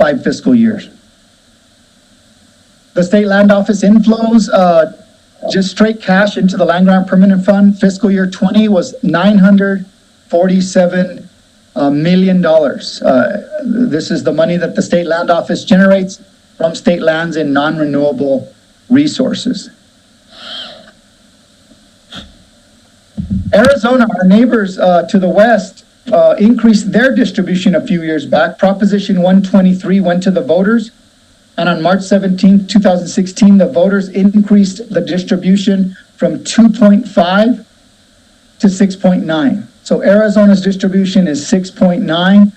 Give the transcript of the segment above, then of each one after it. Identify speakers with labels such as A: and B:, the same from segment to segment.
A: 5 fiscal years. The state land office inflows, just straight cash into the land grant permanent fund, fiscal year 20 was $947 million. This is the money that the state land office generates from state lands in non-renewable resources. Arizona, our neighbors to the west, increased their distribution a few years back. Proposition 123 went to the voters, and on March 17, 2016, the voters increased the distribution from 2.5 to 6.9. So Arizona's distribution is 6.9.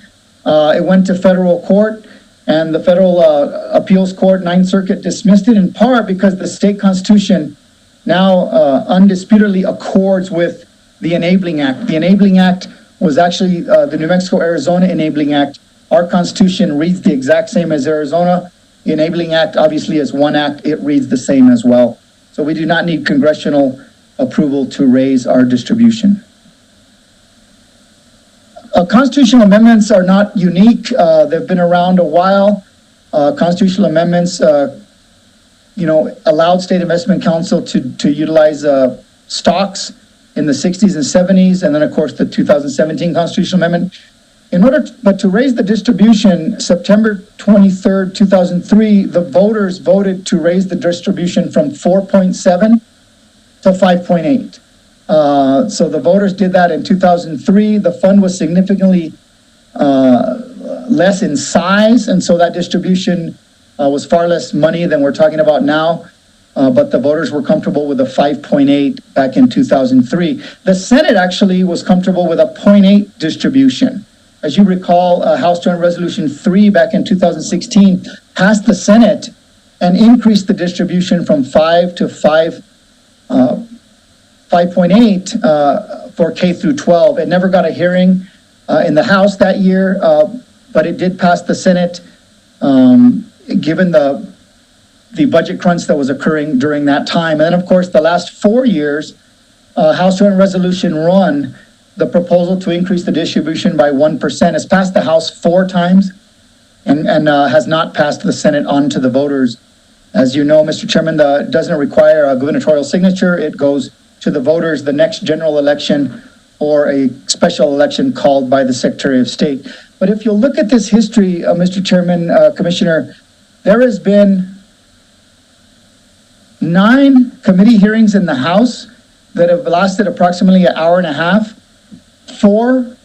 A: It went to federal court, and the federal appeals court, Ninth Circuit, dismissed it in part because the state constitution now undisputedly accords with the Enabling Act. The Enabling Act was actually the New Mexico-Arizona Enabling Act. Our constitution reads the exact same as Arizona. The Enabling Act obviously is one act. It reads the same as well. So we do not need congressional approval to raise our distribution. Constitutional amendments are not unique. They've been around a while. Constitutional amendments, allowed State Investment Council to utilize stocks in the 60s and 70s, and then of course the 2017 Constitutional Amendment. But to raise the distribution, September 23rd, 2003, the voters voted to raise the distribution from 4.7 to 5.8. So the voters did that in 2003. The fund was significantly less in size, and so that distribution was far less money than we're talking about now. But the voters were comfortable with a 5.8 back in 2003. The Senate actually was comfortable with a 0.8 distribution. As you recall, House Joint Resolution 3 back in 2016 passed the Senate and increased the distribution from 5 to 5.8 for K through 12. It never got a hearing in the House that year, but it did pass the Senate, given the budget crunch that was occurring during that time. And then, of course, the last 4 years, House Joint Resolution 1, the proposal to increase the distribution by 1%, has passed the House 4 times and has not passed the Senate on to the voters. As you know, Mr. Chairman, it doesn't require a gubernatorial signature. It goes to the voters the next general election or a special election called by the Secretary of State. But if you look at this history, Mr. Chairman, Commissioner, there has been 9 committee hearings in the House that have lasted approximately an hour and a half, 4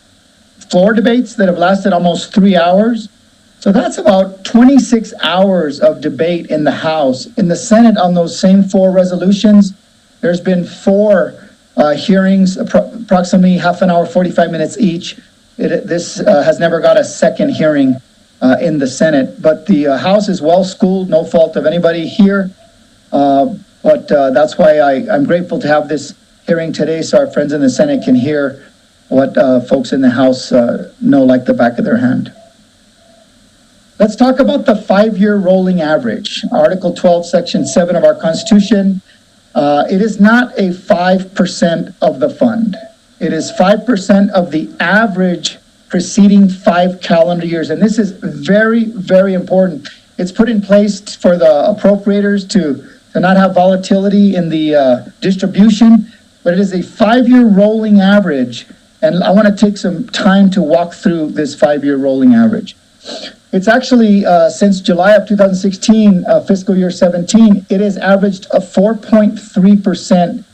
A: floor debates that have lasted almost 3 hours. So that's about 26 hours of debate in the House. In the Senate, on those same 4 resolutions, there's been 4 hearings, approximately half an hour, 45 minutes each. This has never got a second hearing in the Senate, but the House is well schooled, no fault of anybody here. But that's why I'm grateful to have this hearing today, so our friends in the Senate can hear what folks in the House know like the back of their hand. Let's talk about the 5-year rolling average. Article 12, Section 7 of our Constitution. It is not a 5% of the fund. It is 5% of the average preceding 5 calendar years. And this is very, very important. It's put in place for the appropriators to not have volatility in the distribution, but it is a 5-year rolling average. And I want to take some time to walk through this 5-year rolling average. It's actually, since July of 2016, fiscal year 17, it has averaged a 4.3%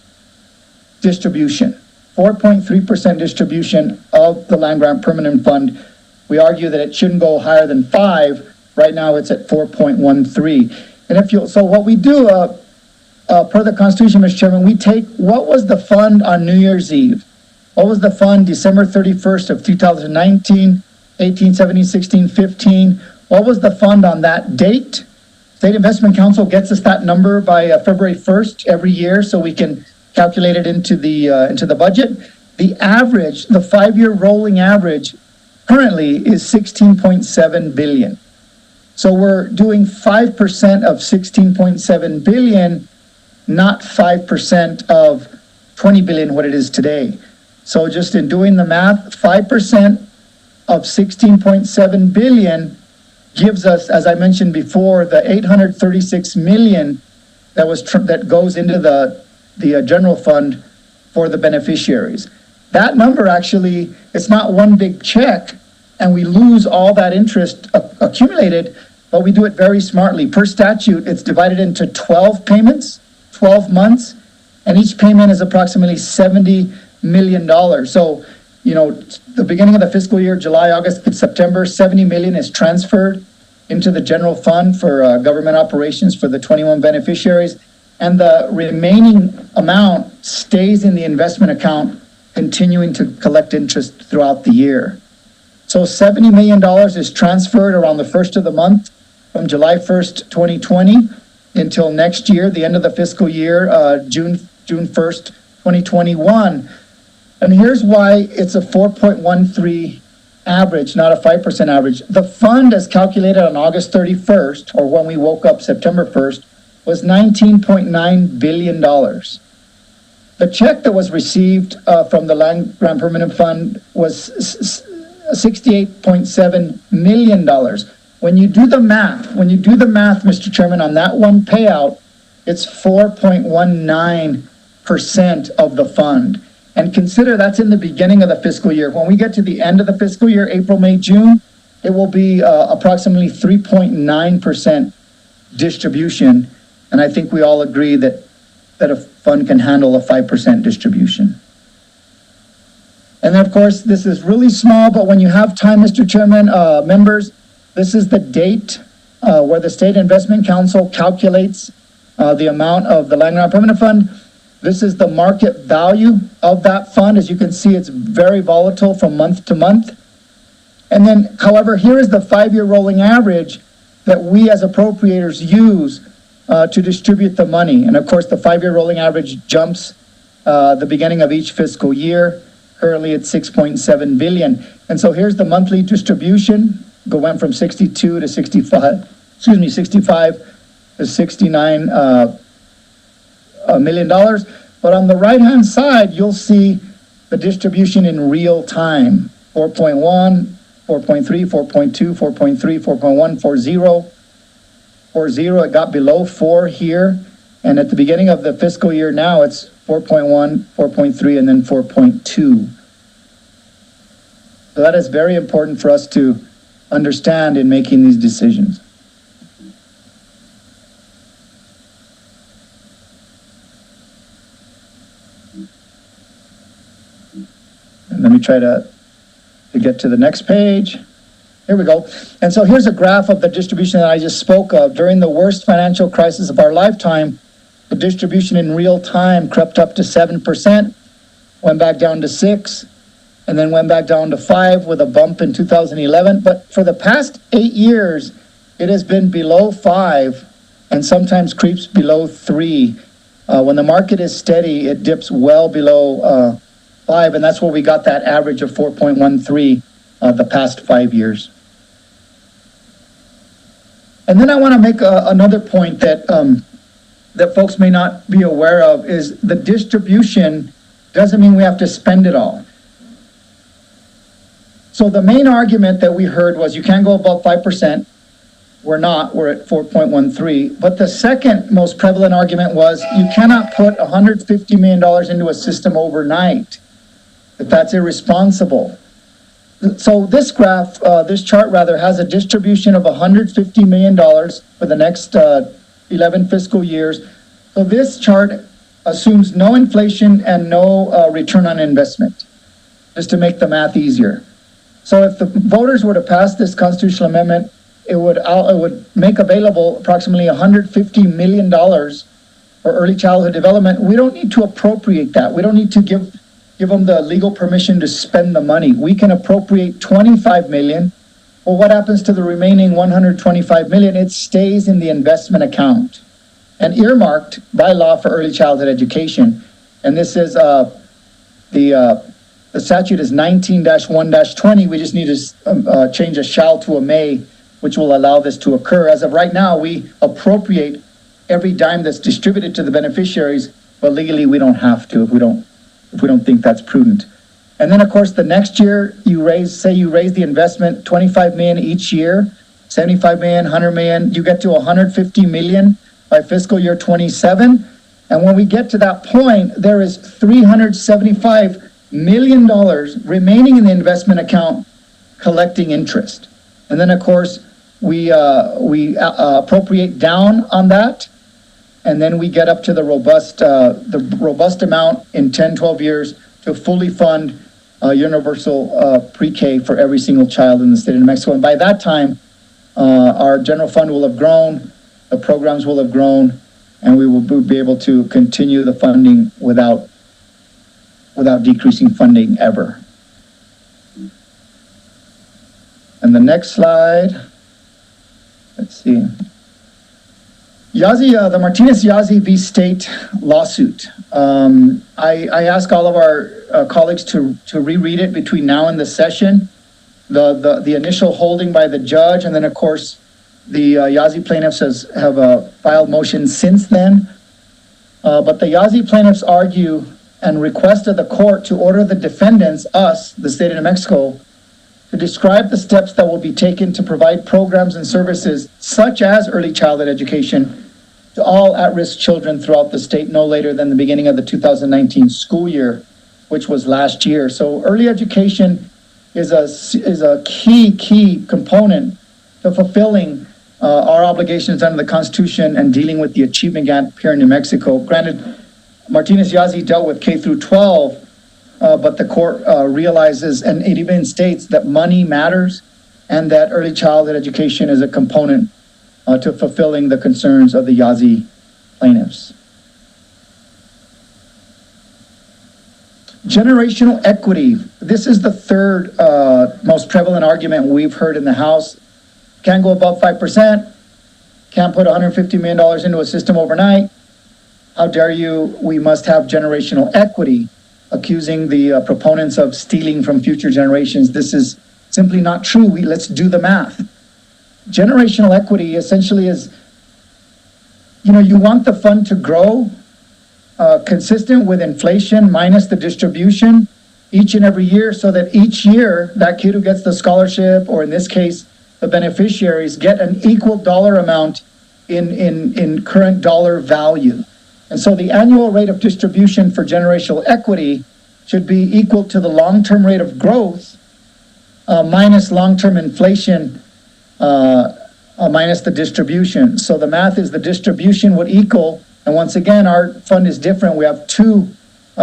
A: distribution. 4.3% distribution of the land grant permanent fund. We argue that it shouldn't go higher than 5. Right now it's at 4.13. And so what we do, per the Constitution, Mr. Chairman, we take what was the fund on New Year's Eve? What was the fund December 31st of 2019, 18, 17, 16, 15? What was the fund on that date? State Investment Council gets us that number by February 1st every year, so we can calculate it into the budget. The average, the 5-year rolling average currently is 16.7 billion. So we're doing 5% of 16.7 billion, not 5% of 20 billion, what it is today. So just in doing the math, 5% of 16.7 billion gives us, as I mentioned before, the 836 million that goes into the general fund for the beneficiaries. That number actually, it's not one big check, and we lose all that interest accumulated, but we do it very smartly. Per statute, it's divided into 12 payments, 12 months, and each payment is approximately $70 million. So, the beginning of the fiscal year, July, August, September, 70 million is transferred into the general fund for government operations for the 21 beneficiaries, and the remaining amount stays in the investment account, continuing to collect interest throughout the year. So $70 million is transferred around the first of the month from July 1st, 2020 until next year, the end of the fiscal year, June 1st, 2021. And here's why it's a 4.13 average, not a 5% average. The fund, as calculated on August 31st, or when we woke up September 1st, was $19.9 billion. The check that was received from the Land Grant Permanent Fund was $68.7 million. When you do the math, Mr. Chairman, on that one payout, it's 4.19% of the fund. And consider that's in the beginning of the fiscal year. When we get to the end of the fiscal year, April, May, June, it will be approximately 3.9% distribution. And I think we all agree that a fund can handle a 5% distribution. And then, of course, this is really small, but when you have time, Mr. Chairman, members, this is the date where the State Investment Council calculates the amount of the Land Grant Permanent Fund. This is the market value of that fund. As you can see, it's very volatile from month to month. And then, however, here is the 5-year rolling average that we as appropriators use to distribute the money. And of course, the 5-year rolling average jumps the beginning of each fiscal year. Currently at 6.7 billion. And so here's the monthly distribution. Went from 62 to 65 to 69 $1 million. But on the right-hand side, you'll see the distribution in real time. 4.1, 4.3, 4.2, 4.3, 4.1, 4.0. 4.0, it got below 4 here. And at the beginning of the fiscal year now, it's 4.1, 4.3, and then 4.2. So that is very important for us to understand in making these decisions. And let me try to get to the next page. Here we go. And so here's a graph of the distribution that I just spoke of. During the worst financial crisis of our lifetime, the distribution in real time crept up to 7%, went back down to 6%, and then went back down to 5% with a bump in 2011. But for the past 8 years, it has been below 5% and sometimes creeps below 3%. When the market is steady, it dips well below 5%, and that's where we got that average of 4.13 the past 5 years. And then I want to make another point that folks may not be aware of is the distribution doesn't mean we have to spend it all. So the main argument that we heard was you can't go above 5%. We're not, we're at 4.13. But the second most prevalent argument was you cannot put $150 million into a system overnight, that that's irresponsible. So this graph, this chart rather, has a distribution of $150 million for the next 11 fiscal years. So this chart assumes no inflation and no return on investment, just to make the math easier. So if the voters were to pass this constitutional amendment, it would make available approximately $150 million for early childhood development. We don't need to appropriate that. We don't need to give them the legal permission to spend the money. We can appropriate $25 million. Well, what happens to the remaining $125 million? It stays in the investment account and earmarked by law for early childhood education. And this is the statute is 19-1-20. We just need to change a shall to a may, which will allow this to occur. As of right now, we appropriate every dime that's distributed to the beneficiaries, but legally we don't have to if we don't think that's prudent. And then, of course, the next year you raise the investment $25 million each year. 75 million, 100 million, you get to 150 million by fiscal year 27. And when we get to that point, there is $375 million remaining in the investment account collecting interest. And then, of course, we appropriate down on that, and then we get up to the robust amount in 10, 12 years to fully fund universal pre-K for every single child in the state of New Mexico. And by that time, our general fund will have grown, the programs will have grown, and we will be able to continue the funding without decreasing funding ever. And the next slide, let's see. Yazzie, the Martinez-Yazzie v. State lawsuit. I ask all of our colleagues to reread it between now and the session. The initial holding by the judge, and then of course the Yazzie plaintiffs have filed motions since then. But the Yazzie plaintiffs argue and request of the court to order the defendants, us, the state of New Mexico, to describe the steps that will be taken to provide programs and services such as early childhood education to all at-risk children throughout the state no later than the beginning of the 2019 school year, which was last year. So early education is a key component to fulfilling our obligations under the Constitution and dealing with the achievement gap here in New Mexico. Granted, Martinez-Yazzie dealt with K through 12, but the court realizes, and it even states, that money matters and that early childhood education is a component to fulfilling the concerns of the Yazzie plaintiffs. Generational equity. This is the third most prevalent argument we've heard in the House. Can't go above 5%. Can't put $150 million into a system overnight. How dare you? We must have generational equity, accusing the proponents of stealing from future generations. This is simply not true. Let's do the math. Generational equity essentially is, you want the fund to grow consistent with inflation minus the distribution each and every year, so that each year that kid who gets the scholarship, or in this case, the beneficiaries, get an equal dollar amount in current dollar value. And so the annual rate of distribution for generational equity should be equal to the long-term rate of growth minus long-term inflation minus the distribution. So the math is the distribution would equal, and once again, our fund is different. We have two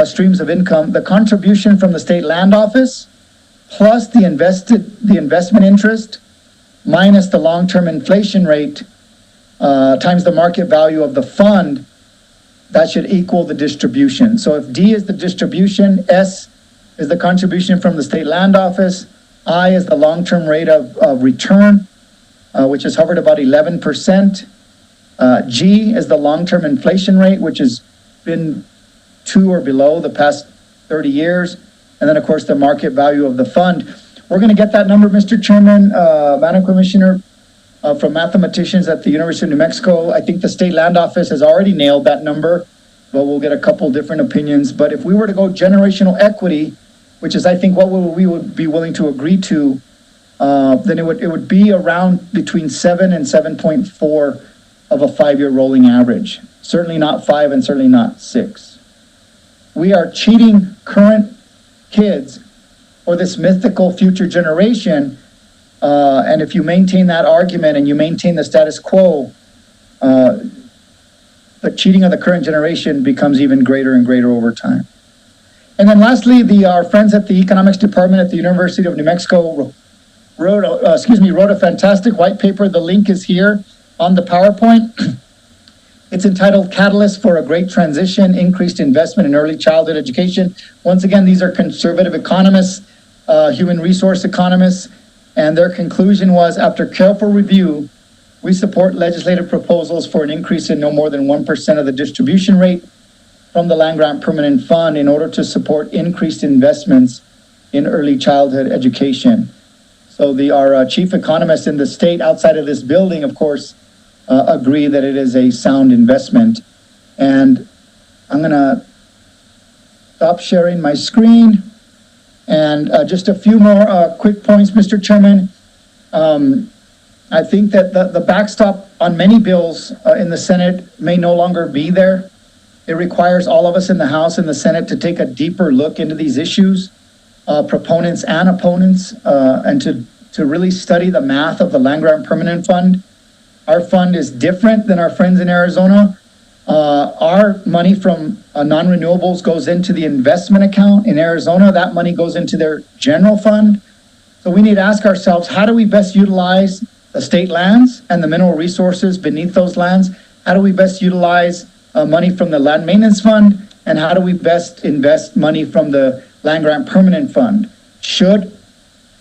A: streams of income: the contribution from the state land office plus the investment interest minus the long-term inflation rate times the market value of the fund. That should equal the distribution. So if D is the distribution, S is the contribution from the state land office, I is the long-term rate of return, which has hovered about 11%. G is the long-term inflation rate, which has been 2 or below the past 30 years. And then, of course, the market value of the fund. We're going to get that number, Mr. Chairman, Madam Commissioner, from mathematicians at the University of New Mexico. I think the state land office has already nailed that number, but we'll get a couple different opinions. But if we were to go generational equity, which is, I think, what we would be willing to agree to, then it would be around between 7 and 7.4 of a 5-year rolling average. Certainly not 5 and certainly not 6. We are cheating current kids for this mythical future generation. And if you maintain that argument and you maintain the status quo, the cheating of the current generation becomes even greater and greater over time. And then lastly, our friends at the economics department at the University of New Mexico wrote a fantastic white paper. The link is here on the PowerPoint. It's entitled Catalyst for a Great Transition, Increased Investment in Early Childhood Education. Once again, these are conservative economists, human resource economists, and their conclusion was, after careful review, we support legislative proposals for an increase in no more than 1% of the distribution rate from the Land Grant Permanent Fund in order to support increased investments in early childhood education. So our chief economist in the state outside of this building, of course, agree that it is a sound investment. And I'm going to stop sharing my screen. And just a few more quick points, Mr. Chairman. I think that the backstop on many bills in the Senate may no longer be there. It requires all of us in the House and the Senate to take a deeper look into these issues, proponents and opponents, and to really study the math of the Land Grant Permanent Fund. Our fund is different than our friends in Arizona. Our money from non-renewables goes into the investment account. In Arizona, that money goes into their general fund. So we need to ask ourselves, how do we best utilize the state lands and the mineral resources beneath those lands? How do we best utilize money from the Land Maintenance Fund? And how do we best invest money from the Land Grant Permanent Fund? Should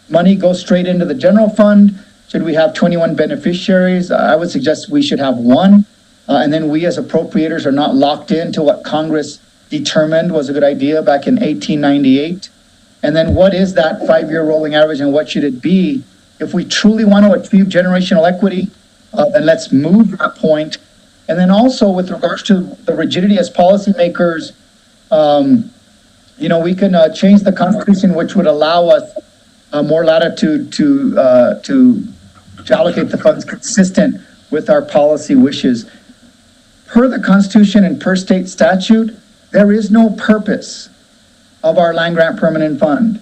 A: money go straight into the general fund? Should we have 21 beneficiaries? I would suggest we should have one. And then we as appropriators are not locked into what Congress determined was a good idea back in 1898. And then what is that 5-year rolling average and what should it be? If we truly want to achieve generational equity, then let's move that point. And then also with regards to the rigidity as policymakers, we can change the Constitution, which would allow us more latitude to allocate the funds consistent with our policy wishes. Per the Constitution and per state statute, there is no purpose of our Land Grant Permanent Fund.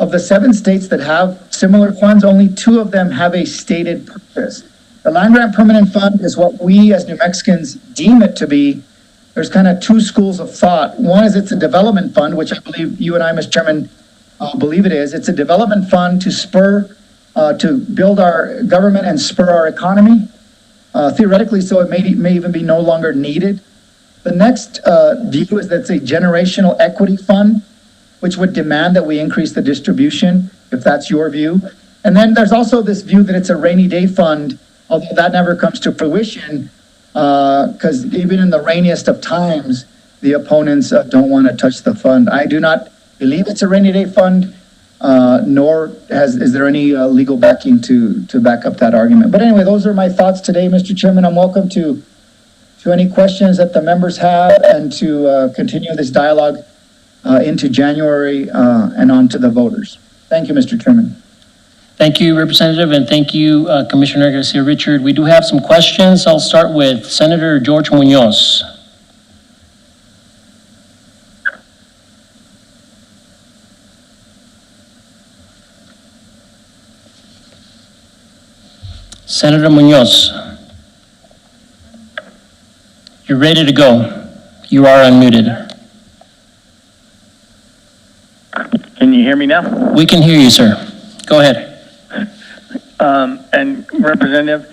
A: Of the 7 states that have similar funds, only 2 of them have a stated purpose. The Land Grant Permanent Fund is what we as New Mexicans deem it to be. There's kind of 2 schools of thought. One is it's a development fund, which I believe you and I, Mr. Chairman, believe it is. It's a development fund to build our government and spur our economy. Theoretically, so it may even be no longer needed. The next view is that it's a generational equity fund, which would demand that we increase the distribution, if that's your view. And then there's also this view that it's a rainy day fund, although that never comes to fruition, because even in the rainiest of times, the opponents don't want to touch the fund. I do not believe it's a rainy day fund, nor is there any legal backing to back up that argument. But anyway, those are my thoughts today, Mr. Chairman. I'm welcome to any questions that the members have and to continue this dialogue into January and on to the voters. Thank you, Mr. Chairman.
B: Thank you, Representative, and thank you, Commissioner Garcia Richard. We do have some questions. I'll start with Senator George Munoz. Senator Munoz, you're ready to go. You are unmuted.
C: Can you hear me now?
B: We can hear you, sir. Go ahead.
C: And Representative,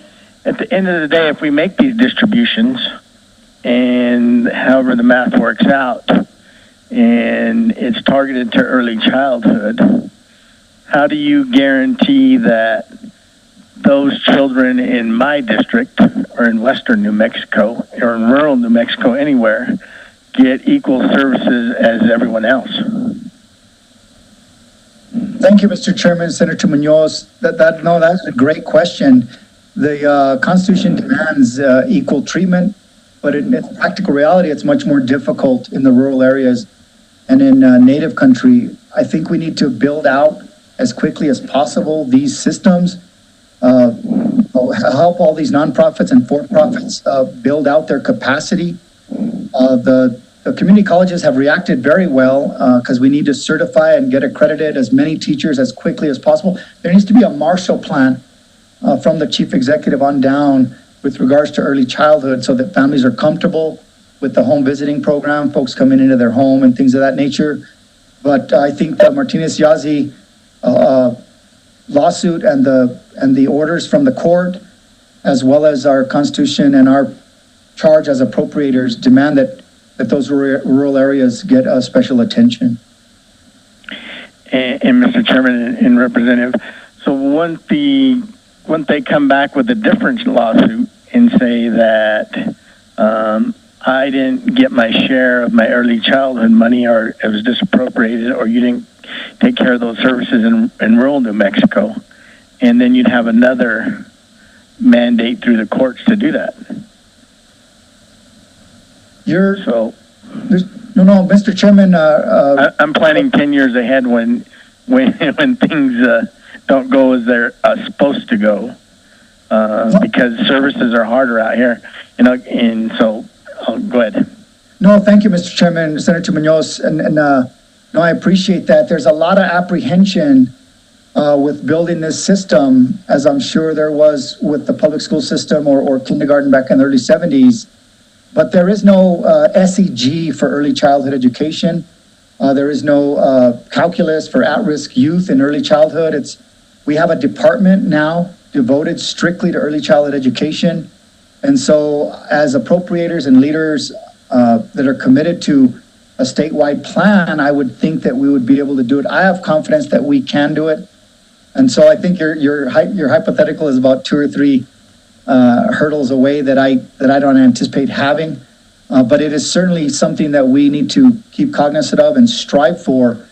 C: at the end of the day, if we make these distributions and however the math works out and it's targeted to early childhood, how do you guarantee that those children in my district or in western New Mexico or in rural New Mexico anywhere get equal services as everyone else?
A: Thank you, Mr. Chairman, Senator Munoz. That's a great question. The Constitution demands equal treatment, but in practical reality, it's much more difficult in the rural areas and in native country. I think we need to build out as quickly as possible these systems, help all these nonprofits and for-profits build out their capacity. The community colleges have reacted very well because we need to certify and get accredited as many teachers as quickly as possible. There needs to be a Marshall Plan from the chief executive on down with regards to early childhood so that families are comfortable with the home visiting program, folks coming into their home and things of that nature. But I think the Martinez-Yazzie lawsuit and the orders from the court, as well as our Constitution and our charge as appropriators, demand that those rural areas get special attention.
C: And Mr. Chairman and Representative, so once they come back with a different lawsuit and say that I didn't get my share of my early childhood money, or it was disappropriated, or you didn't take care of those services in rural New Mexico, and then you'd have another mandate through the courts to do that.
A: No, Mr. Chairman.
C: I'm planning 10 years ahead when things don't go as they're supposed to go. because services are harder out here, and so, go ahead.
A: No, thank you, Mr. Chairman, Senator Munoz, no, I appreciate that. There's a lot of apprehension with building this system, as I'm sure there was with the public school system or kindergarten back in the early 70s. But there is no SEG for early childhood education. There is no calculus for at-risk youth in early childhood. We have a department now devoted strictly to early childhood education. And so as appropriators and leaders that are committed to a statewide plan, I would think that we would be able to do it. I have confidence that we can do it. And so I think your hypothetical is about 2 or 3 hurdles away that I don't anticipate having. But it is certainly something that we need to keep cognizant of and strive for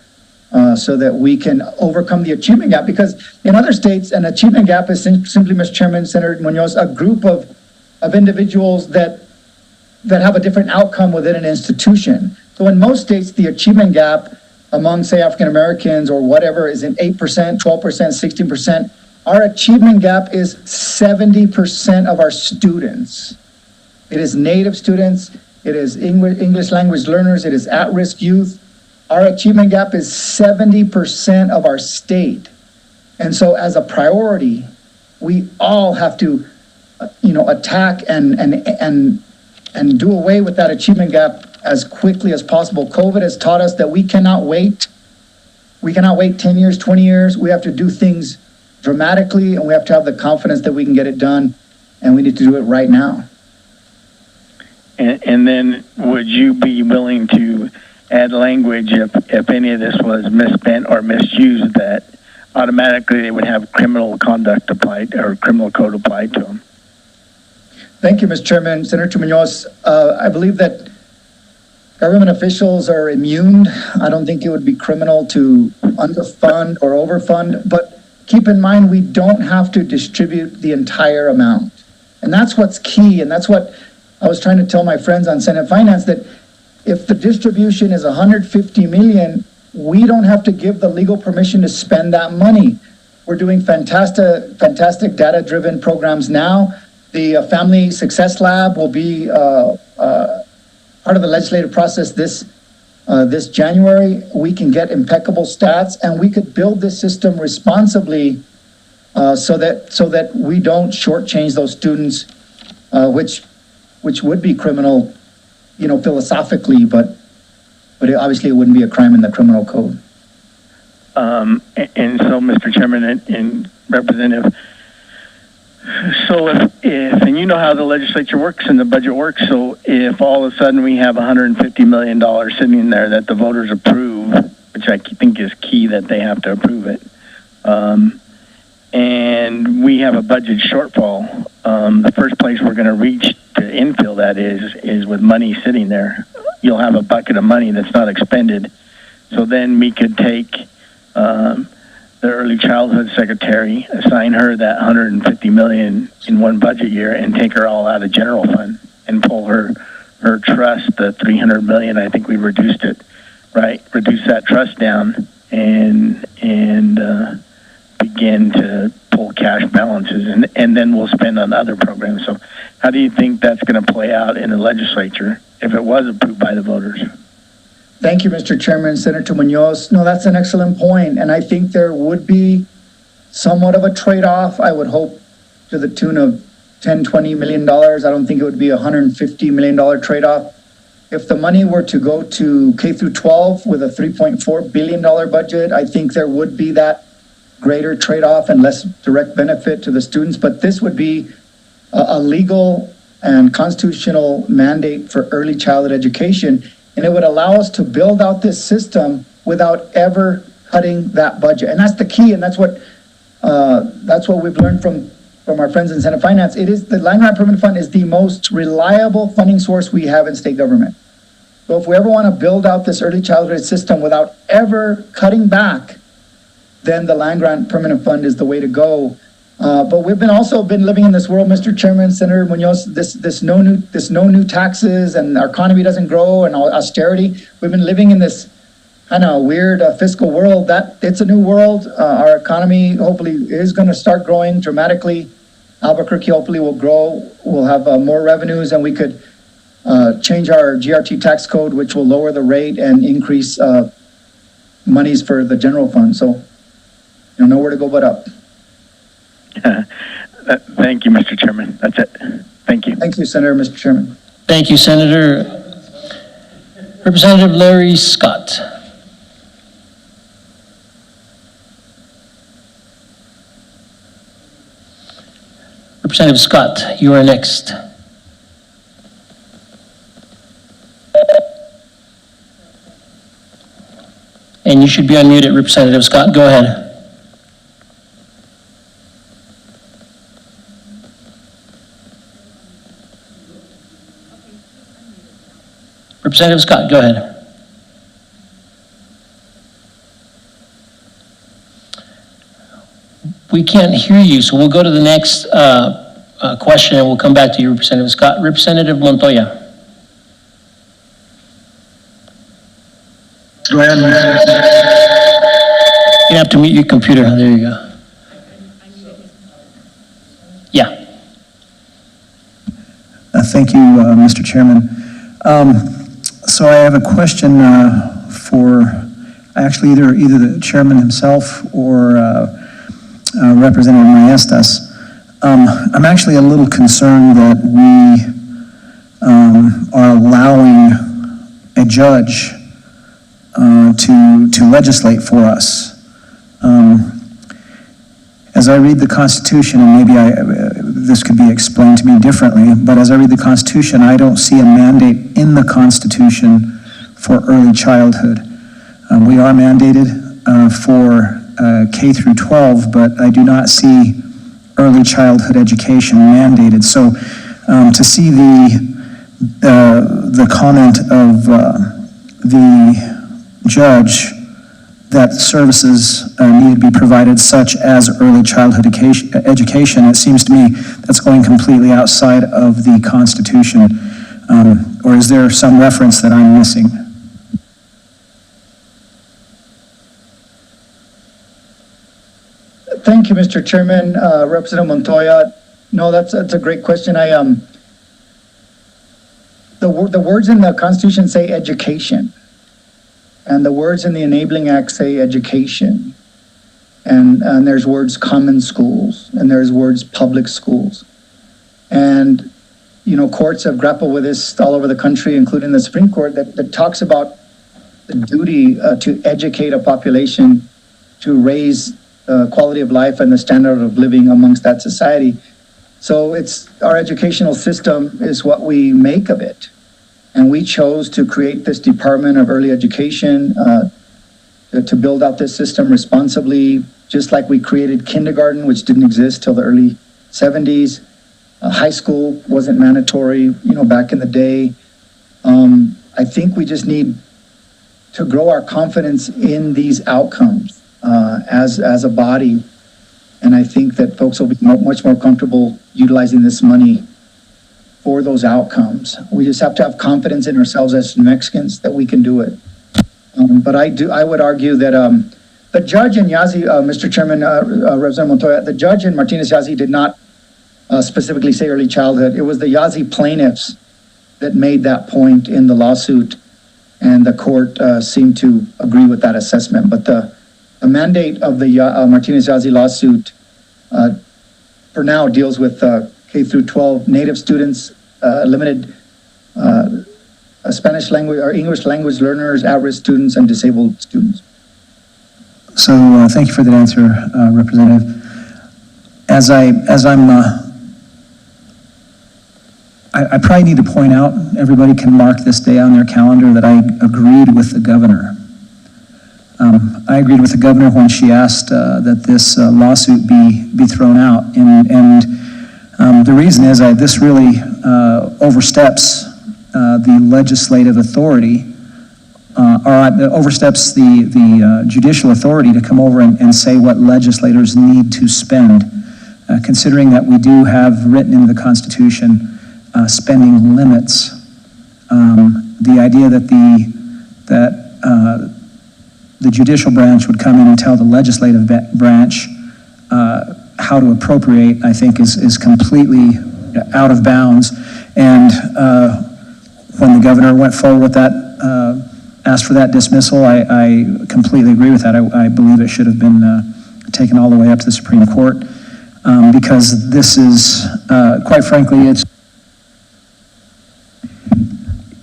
A: so that we can overcome the achievement gap. Because in other states, an achievement gap is simply, Mr. Chairman, Senator Munoz, a group of individuals that have a different outcome within an institution. So in most states, the achievement gap among, say, African Americans or whatever is in 8%, 12%, 16%. Our achievement gap is 70% of our students. It is Native students, it is English language learners, it is at-risk youth. Our achievement gap is 70% of our state. And so as a priority, we all have to, attack and do away with that achievement gap as quickly as possible. COVID has taught us that we cannot wait. We cannot wait 10 years, 20 years. We have to do things dramatically, and we have to have the confidence that we can get it done, and we need to do it right now.
C: And then would you be willing to add language if any of this was misspent or misused, that automatically they would have criminal conduct applied or criminal code applied to them?
A: Thank you, Mr. Chairman. Senator Munoz, I believe that government officials are immune. I don't think it would be criminal to underfund or overfund, but keep in mind, we don't have to distribute the entire amount. And that's what's key, and that's what I was trying to tell my friends on Senate Finance, that if the distribution is 150 million, we don't have to give the legal permission to spend that money. We're doing fantastic data-driven programs now. The Family Success Lab will be part of the legislative process this January. We can get impeccable stats, and we could build this system responsibly so that we don't shortchange those students, which would be criminal, philosophically, but obviously it wouldn't be a crime in the criminal code.
C: And so, Mr. Chairman and Representative, so if and you know how the legislature works and the budget works, so if all of a sudden we have $150 million sitting there that the voters approve, which I think is key that they have to approve it, and we have a budget shortfall, the first place we're going to reach to infill that is with money sitting there. You'll have a bucket of money that's not expended. So then we could take the early childhood secretary, assign her that 150 million in one budget year, and take her all out of general fund and pull her trust, the 300 million. I think we reduced it, right? Reduce that trust down and begin to pull cash balances, and then we'll spend on other programs. So how do you think that's going to play out in the legislature if it was approved by the voters?
A: Thank you, Mr. Chairman. Senator Munoz. No, that's an excellent point. And I think there would be somewhat of a trade-off. I would hope to the tune of $10, $20 million. I don't think it would be a $150 million trade-off. If the money were to go to K through 12 with a $3.4 billion budget, I think there would be that greater trade-off and less direct benefit to the students. But this would be a legal and constitutional mandate for early childhood education. And it would allow us to build out this system without ever cutting that budget. And that's the key, and that's what we've learned from our friends in Senate Finance. It is the Land Grant Permanent Fund is the most reliable funding source we have in state government. So if we ever want to build out this early childhood system without ever cutting back, then the Land Grant Permanent Fund is the way to go. But we've also been living in this world, Mr. Chairman, Senator Munoz, this no new taxes, and our economy doesn't grow, and austerity. We've been living in this kind of weird fiscal world. That it's a new world. Our economy hopefully is going to start growing dramatically, Albuquerque hopefully will grow, we'll have more revenues, and we could change our GRT tax code, which will lower the rate and increase monies for the general fund. So, nowhere to go but up.
C: Thank you, Mr. Chairman. That's it. Thank you.
A: Thank you, Senator, Mr. Chairman.
B: Thank you, Senator. Representative Larry Scott. Representative Scott, you are next. And you should be unmuted, Representative Scott. Go ahead. Representative Scott, go ahead. We can't hear you, so we'll go to the next question and we'll come back to you, Representative Scott. Representative Montoya.
D: Go ahead.
B: You have to mute your computer. There you go. Yeah.
D: Thank you, Mr. Chairman. So I have a question for actually either the chairman himself or Representative Maestas. I'm actually a little concerned that we are allowing a judge to legislate for us. As I read the Constitution, and maybe this could be explained to me differently, but as I read the Constitution, I don't see a mandate in the Constitution for early childhood. We are mandated for K through 12, but I do not see early childhood education mandated. So to see the comment of the judge that services need to be provided, such as early childhood education, it seems to me that's going completely outside of the Constitution. Or is there some reference that I'm missing?
A: Thank you, Mr. Chairman. Representative Montoya. No, that's a great question. The words in the Constitution say education. And the words in the Enabling Act say education. And there's words common schools, and there's words public schools. And, courts have grappled with this all over the country, including the Supreme Court, that talks about the duty to educate a population to raise quality of life and the standard of living amongst that society. So our educational system is what we make of it. And we chose to create this Department of Early Education to build out this system responsibly, just like we created kindergarten, which didn't exist till the early 70s. High school wasn't mandatory, back in the day. I think we just need to grow our confidence in these outcomes as a body. And I think that folks will be much more comfortable utilizing this money for those outcomes. We just have to have confidence in ourselves as Mexicans that we can do it. But I would argue that the judge in Yazzie, Mr. Chairman, Representative Montoya, the judge in Martinez-Yazzie did not specifically say early childhood. It was the Yazzie plaintiffs that made that point in the lawsuit, and the court seemed to agree with that assessment. But the mandate of the Martinez-Yazzie lawsuit for now deals with K through 12 native students, limited Spanish language or English language learners, at-risk students, and disabled students.
D: So thank you for that answer, Representative. I probably need to point out, everybody can mark this day on their calendar, that I agreed with the governor. I agreed with the governor when she asked that this lawsuit be thrown out, and the reason is this really oversteps the legislative authority, or oversteps the judicial authority to come over and say what legislators need to spend, considering that we do have written in the Constitution spending limits. The idea that the judicial branch would come in and tell the legislative branch how to appropriate, I think, is completely out of bounds. And when the governor went forward with that, asked for that dismissal, I completely agree with that. I believe it should have been taken all the way up to the Supreme Court, because this is, quite frankly, it's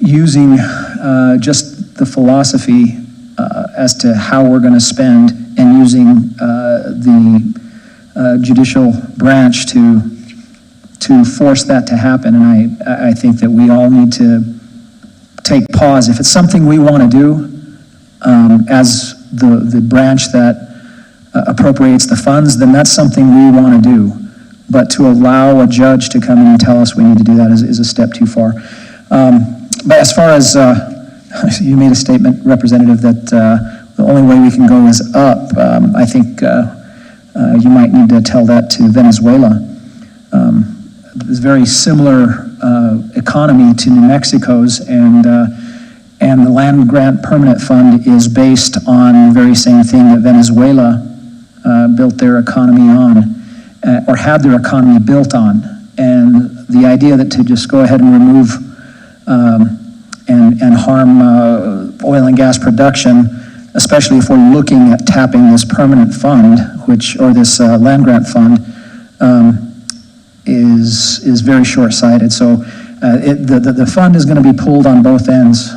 D: using just the philosophy as to how we're going to spend, and using the judicial branch to force that to happen. And I think that we all need to take pause. If it's something we want to do as the branch that appropriates the funds, then that's something we want to do. But to allow a judge to come in and tell us we need to do that is a step too far. But as far as, you made a statement, Representative, that the only way we can go is up. I think you might need to tell that to Venezuela. It's a very similar economy to New Mexico's, and the land grant permanent fund is based on the very same thing that Venezuela built their economy on, or had their economy built on. And the idea that to just go ahead and remove and harm oil and gas production, especially if we're looking at tapping this permanent fund, or this land grant fund, is very short-sighted. So the fund is going to be pulled on both ends.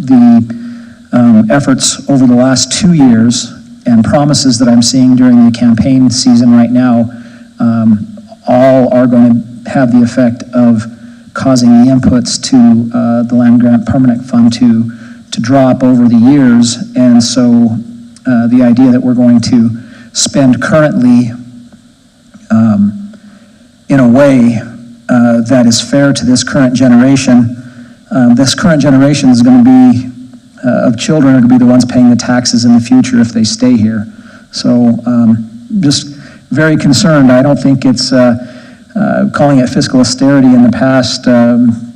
D: The efforts over the last 2 years and promises that I'm seeing during the campaign season right now, all are going to have the effect of causing the inputs to the land grant permanent fund to drop over the years. And so the idea that we're going to spend currently in a way that is fair to this current generation. This current generation is going to be, of children are going to be the ones paying the taxes in the future if they stay here. So just very concerned. I don't think it's calling it fiscal austerity in the past,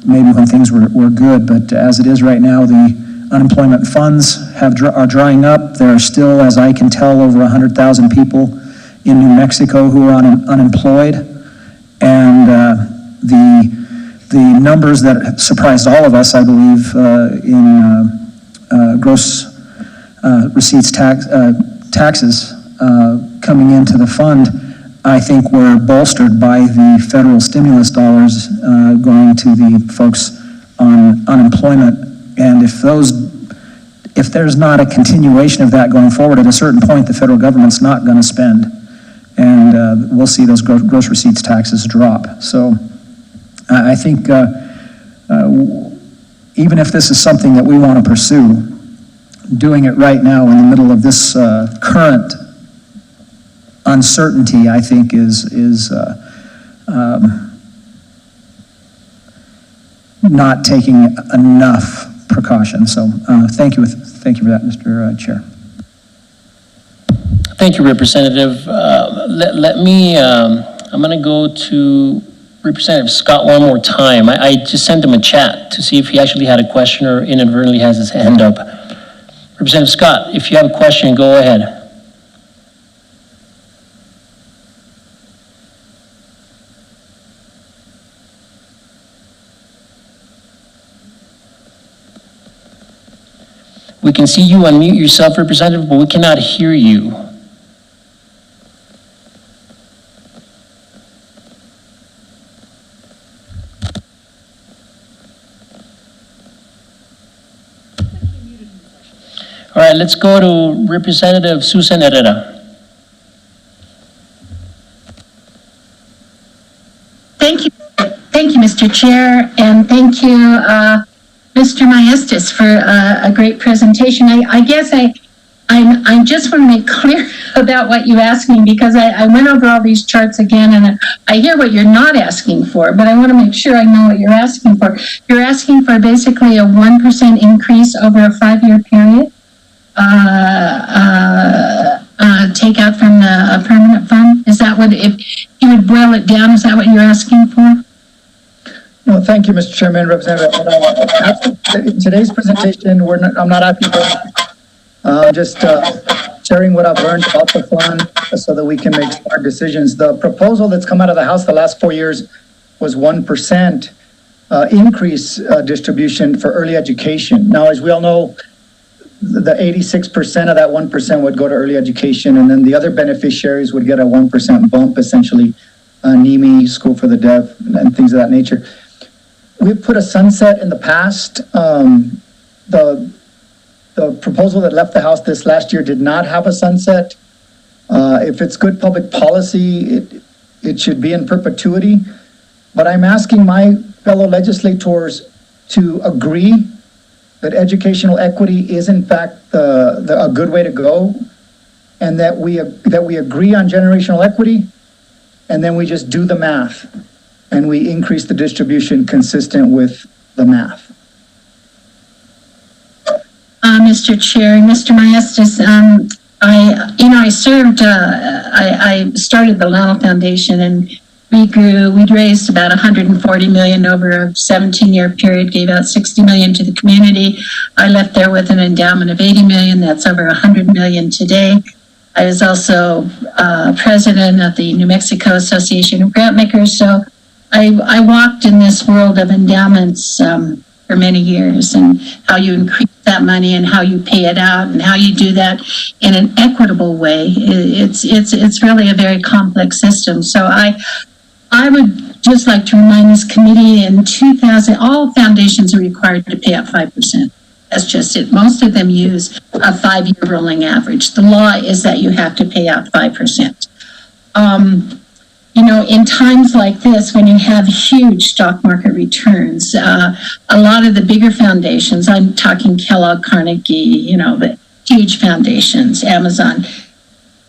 D: maybe when things were good, but as it is right now, the unemployment funds are drying up. There are still, as I can tell, over 100,000 people in New Mexico who are unemployed. And the numbers that surprised all of us, I believe, in gross receipts taxes coming into the fund, I think were bolstered by the federal stimulus dollars going to the folks on unemployment. And if there's not a continuation of that going forward, at a certain point, the federal government's not going to spend. And we'll see those gross receipts taxes drop. So I think even if this is something that we want to pursue, doing it right now in the middle of this current uncertainty, I think is not taking enough precaution. So thank you for that, Mr. Chair.
B: Thank you, Representative. Let me, I'm going to go to Representative Scott one more time. I just sent him a chat to see if he actually had a question or inadvertently has his hand up. Representative Scott, if you have a question, go ahead. We can see you unmute yourself, Representative, but we cannot hear you. All right, let's go to Representative Susan Herrera.
E: Thank you, Mr. Chair, and thank you, Mr. Maestas, for a great presentation. I guess I just want to make clear about what you asked me, because I went over all these charts again, and I hear what you're not asking for, but I want to make sure I know what you're asking for. You're asking for basically a 1% increase over a 5-year period. Take out from the permanent fund? Is that what, if you would boil it down, is that what you're asking for?
A: No, thank you, Mr. Chairman, Representative. In today's presentation, I'm not asking for just sharing what I've learned about the fund so that we can make smart decisions. The proposal that's come out of the House the last 4 years was 1% increase distribution for early education. Now, as we all know, the 86% of that 1% would go to early education, and then the other beneficiaries would get a 1% bump, essentially, NIMI, School for the Deaf, and things of that nature. We've put a sunset in the past. The proposal that left the House this last year did not have a sunset. If it's good public policy, it should be in perpetuity. But I'm asking my fellow legislators to agree that educational equity is in fact a good way to go, and that we agree on generational equity, and then we just do the math, and we increase the distribution consistent with the math.
E: Mr. Chair, Mr. Maestas, I served, I started the Lowell Foundation, and we'd raised about 140 million over a 17-year period, gave out 60 million to the community. I left there with an endowment of 80 million. That's over 100 million today. I was also president of the New Mexico Association of Grantmakers. So I walked in this world of endowments for many years, and how you increase that money and how you pay it out and how you do that in an equitable way. It's really a very complex system. So I would just like to remind this committee, in 2000, all foundations are required to pay out 5%. That's just it. Most of them use a 5-year rolling average. The law is that you have to pay out 5%. In times like this, when you have huge stock market returns, a lot of the bigger foundations, I'm talking Kellogg, Carnegie, the huge foundations, Amazon,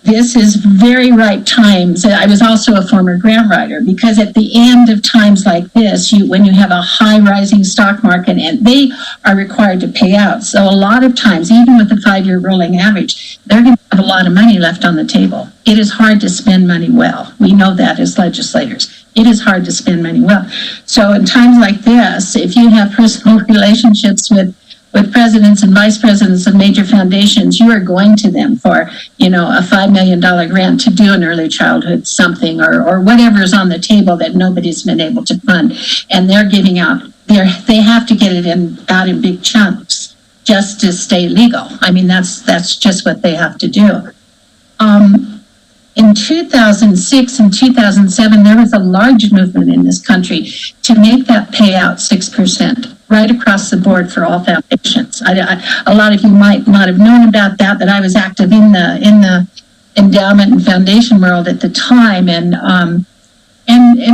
E: this is very ripe times. I was also a former grant writer, because at the end of times like this, when you have a high rising stock market, and they are required to pay out. So a lot of times, even with the 5-year rolling average, they're going to have a lot of money left on the table. It is hard to spend money well. We know that as legislators. It is hard to spend money well. So in times like this, if you have personal relationships with presidents and vice presidents of major foundations, you are going to them for, a $5 million grant to do an early childhood something, or whatever is on the table that nobody's been able to fund. And they're giving out, they have to get it out in big chunks just to stay legal. I mean, that's just what they have to do. In 2006 and 2007, there was a large movement in this country to make that payout 6%. Right across the board for all foundations. A lot of you might not have known about that, but I was active in the endowment and foundation world at the time, and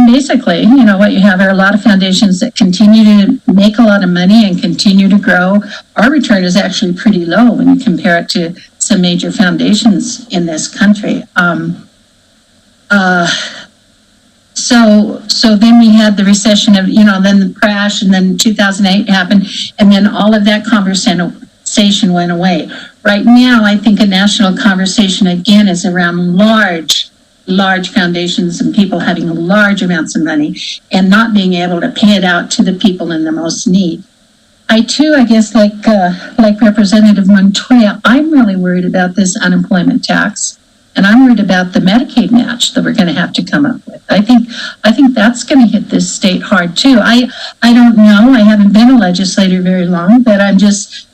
E: basically, what you have are a lot of foundations that continue to make a lot of money and continue to grow. Our return is actually pretty low when you compare it to some major foundations in this country. So then we had the recession of, then the crash, and then 2008 happened, and then all of that conversation went away. Right now, I think a national conversation again is around large foundations and people having large amounts of money and not being able to pay it out to the people in the most need. I too, I guess, like Representative Montoya, I'm really worried about this unemployment tax. And I'm worried about the Medicaid match that we're going to have to come up with. I think that's going to hit this state hard too. I don't know. I haven't been a legislator very long, but I'm just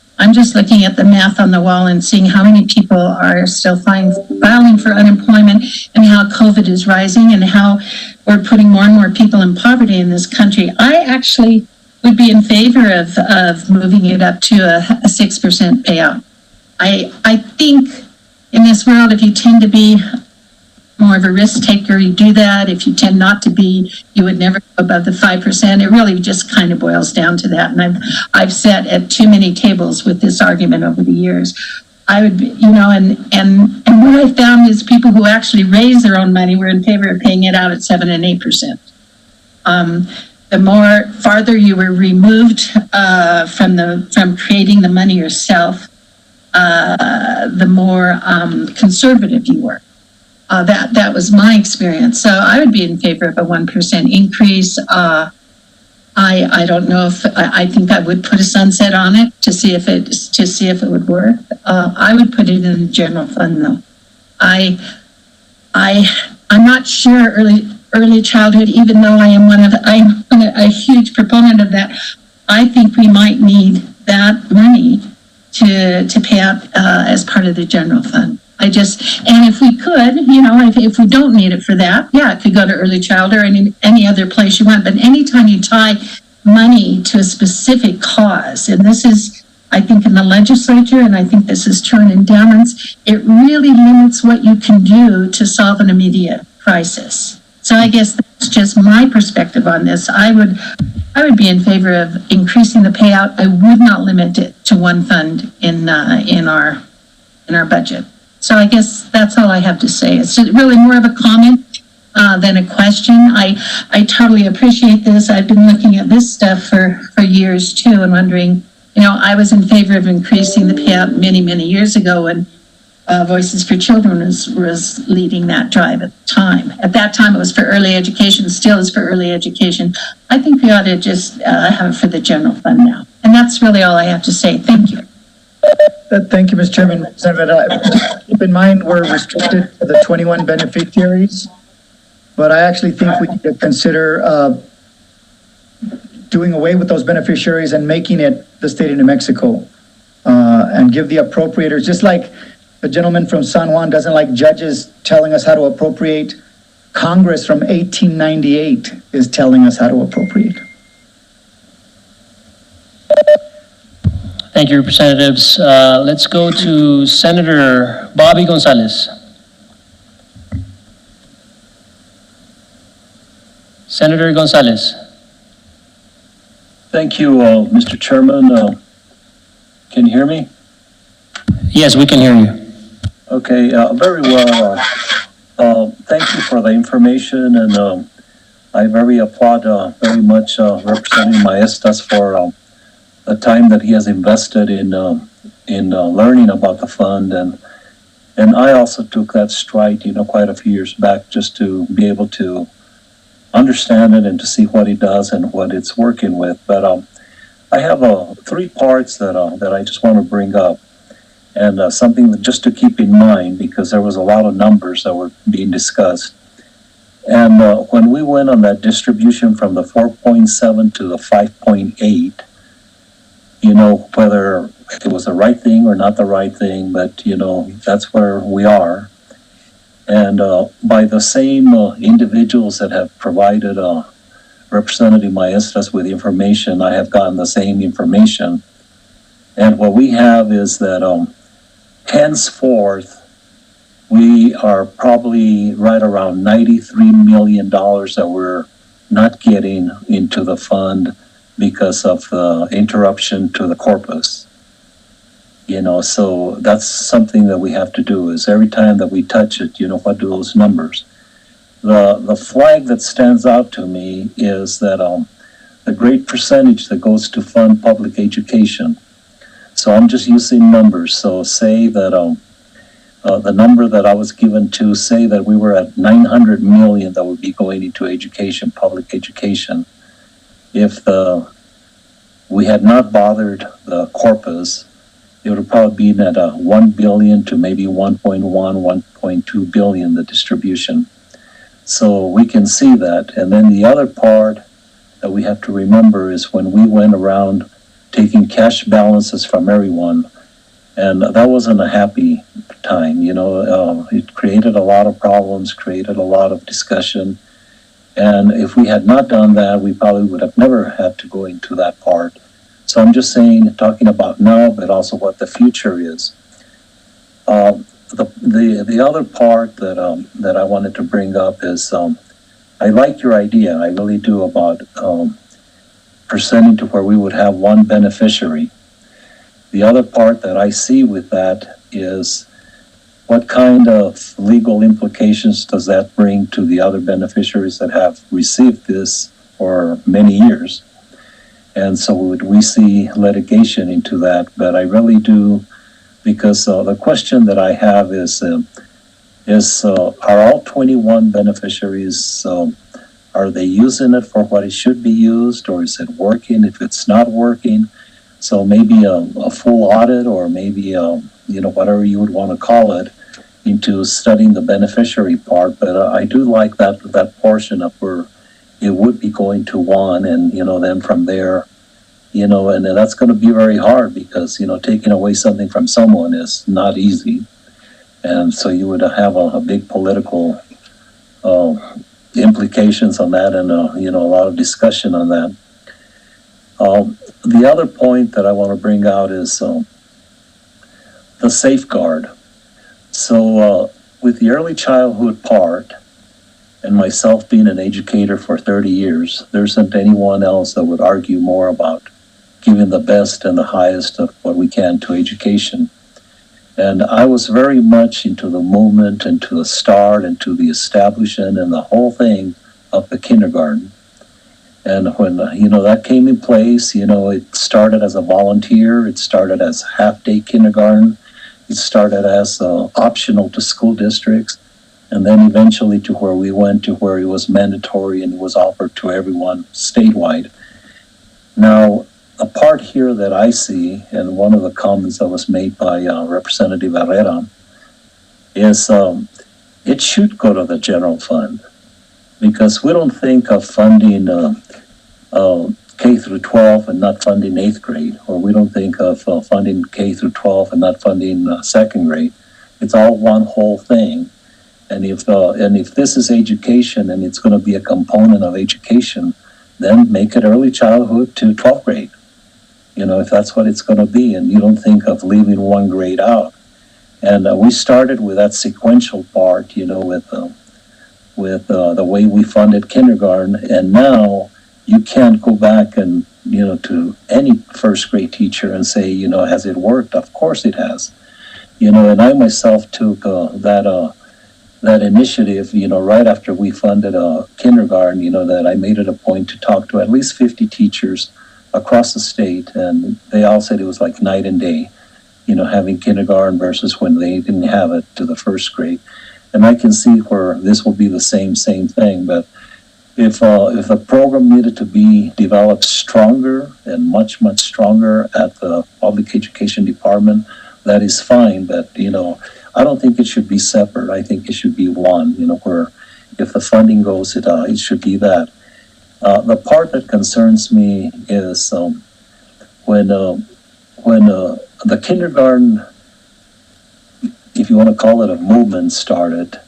E: looking at the math on the wall and seeing how many people are still filing for unemployment, and how COVID is rising, and how we're putting more and more people in poverty in this country. I actually would be in favor of moving it up to a 6% payout. I think in this world, if you tend to be more of a risk taker, you do that. If you tend not to be, you would never go above the 5%. It really just kind of boils down to that. And I've sat at too many tables with this argument over the years. I would be, and what I found is people who actually raise their own money were in favor of paying it out at 7 and 8%. The more farther you were removed from creating the money yourself, the more conservative you were. That was my experience. So I would be in favor of a 1% increase. I don't know if, I think I would put a sunset on it to see if it would work. I would put it in the general fund though. I'm not sure early childhood, even though I'm a huge proponent of that. I think we might need that money to pay out as part of the general fund. And if we could, if we don't need it for that, yeah, it could go to early child or any other place you want. But anytime you tie money to a specific cause, and this is, I think, in the legislature, and I think this is true in endowments, it really limits what you can do to solve an immediate crisis. So I guess that's just my perspective on this. I would be in favor of increasing the payout. I would not limit it to one fund in our budget. So I guess that's all I have to say. It's really more of a comment than a question. I totally appreciate this. I've been looking at this stuff for years too and wondering, I was in favor of increasing the payout many, many years ago when Voices for Children was leading that drive at the time. At that time, it was for early education, still is for early education. I think we ought to just have it for the general fund now. And that's really all I have to say. Thank you.
A: Thank you, Mr. Chairman. Keep in mind, we're restricted to the 21 beneficiaries, but I actually think we need to consider doing away with those beneficiaries and making it the state of New Mexico, and give the appropriators, just like the gentleman from San Juan doesn't like judges telling us how to appropriate, Congress from 1898 is telling us how to appropriate.
B: Thank you, Representatives. Let's go to Senator Bobby Gonzalez. Senator Gonzalez.
F: Thank you, Mr. Chairman. Can you hear me?
B: Yes, we can hear you.
F: Okay, very well. Thank you for the information, and I very applaud very much Representative Maestas for the time that he has invested in learning about the fund, and I also took that stride, quite a few years back, just to be able to understand it and to see what it does and what it's working with. But I have three parts that I just want to bring up, and something that just to keep in mind, because there was a lot of numbers that were being discussed. And when we went on that distribution from the 4.7 to the 5.8, whether it was the right thing or not the right thing, but that's where we are. And by the same individuals that have provided Representative Maestas with information, I have gotten the same information. And what we have is that henceforth, we are probably right around $93 million that we're not getting into the fund because of the interruption to the corpus. So that's something that we have to do, is every time that we touch it, what do those numbers? The flag that stands out to me is that the great percentage that goes to fund public education. So I'm just using numbers. So say that the number that I was given to, say that we were at 900 million that would be going into education, public education. If we had not bothered the corpus, it would have probably been at 1 billion to maybe 1.1, 1.2 billion, the distribution. So we can see that. And then the other part that we have to remember is when we went around taking cash balances from everyone, and that wasn't a happy time. It created a lot of problems, created a lot of discussion. And if we had not done that, we probably would have never had to go into that part. So I'm just saying, talking about now, but also what the future is. The other part that I wanted to bring up is I like your idea, I really do, about percentage to where we would have one beneficiary. The other part that I see with that is what kind of legal implications does that bring to the other beneficiaries that have received this for many years? And so would we see litigation into that? But I really do, because the question that I have is are all 21 beneficiaries Are they using it for what it should be used, or is it working? If it's not working, so maybe a full audit, or maybe whatever you would want to call it, into studying the beneficiary part. But I do like that portion of where it would be going to one, and then from there, and that's going to be very hard because taking away something from someone is not easy, and so you would have a big political implications on that, and a lot of discussion on that. The other point that I want to bring out is the safeguard. So with the early childhood part, and myself being an educator for 30 years, there isn't anyone else that would argue more about giving the best and the highest of what we can to education. And I was very much into the movement and to the start and to the establishment and the whole thing of the kindergarten. And when, that came in place, it started as a volunteer, it started as half-day kindergarten, it started as optional to school districts, and then eventually to where we went to where it was mandatory and it was offered to everyone statewide. Now, a part here that I see, and one of the comments that was made by Representative Herrera, is it should go to the general fund, because we don't think of funding K through 12 and not funding 8th grade, or we don't think of funding K through 12 and not funding 2nd grade. It's all one whole thing. And if this is education and it's going to be a component of education, then make it early childhood to 12th grade. If that's what it's going to be, and you don't think of leaving one grade out. And we started with that sequential part, with the way we funded kindergarten, and now you can't go back and to any first grade teacher and say, has it worked? Of course it has. And I myself took that initiative, right after we funded kindergarten, that I made it a point to talk to at least 50 teachers across the state, and they all said it was like night and day, having kindergarten versus when they didn't have it to the first grade. And I can see where this will be the same thing. But if the program needed to be developed stronger and much stronger at the public education department, that is fine. But I don't think it should be separate. I think it should be one. Where if the funding goes, it should be that. The part that concerns me is when the kindergarten, if you want to call it a movement, started.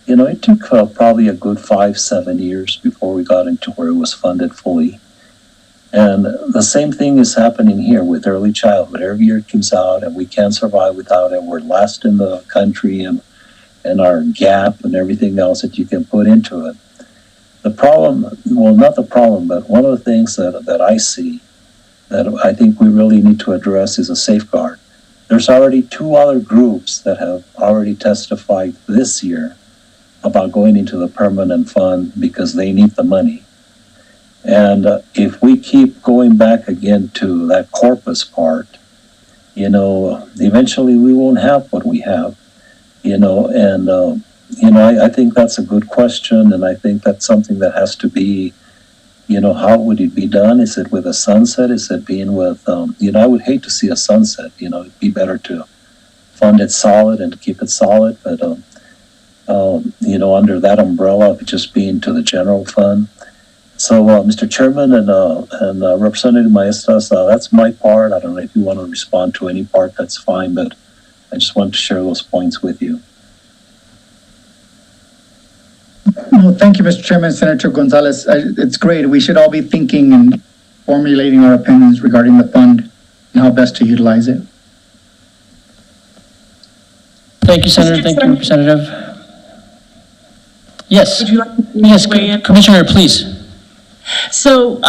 F: It took probably a good 5-7 years before we got into where it was funded fully. And the same thing is happening here with early childhood. Every year it comes out, and we can't survive without it. We're last in the country, and our gap and everything else that you can put into it. The problem, well, not the problem, but one of the things that I see that I think we really need to address is a safeguard. There's already 2 other groups that have already testified this year about going into the permanent fund because they need the money. And if we keep going back again to that corpus part, eventually we won't have what we have, I think that's a good question, and I think that's something that has to be, how would it be done? Is it with a sunset? Is it being with, I would hate to see a sunset, it'd be better to fund it solid and keep it solid, but, under that umbrella of just being to the general fund. So, Mr. Chairman and Representative Maestas, that's my part. I don't know if you want to respond to any part, that's fine, but I just want to share those points with you.
A: No, thank you, Mr. Chairman, Senator Gonzalez. It's great. We should all be thinking and formulating our opinions regarding the fund and how best to utilize it.
B: Thank you, Senator. Thank you, Representative. Yes.
G: Would you like to
B: Yes,
G: weigh in?
B: Commissioner, please.
G: So,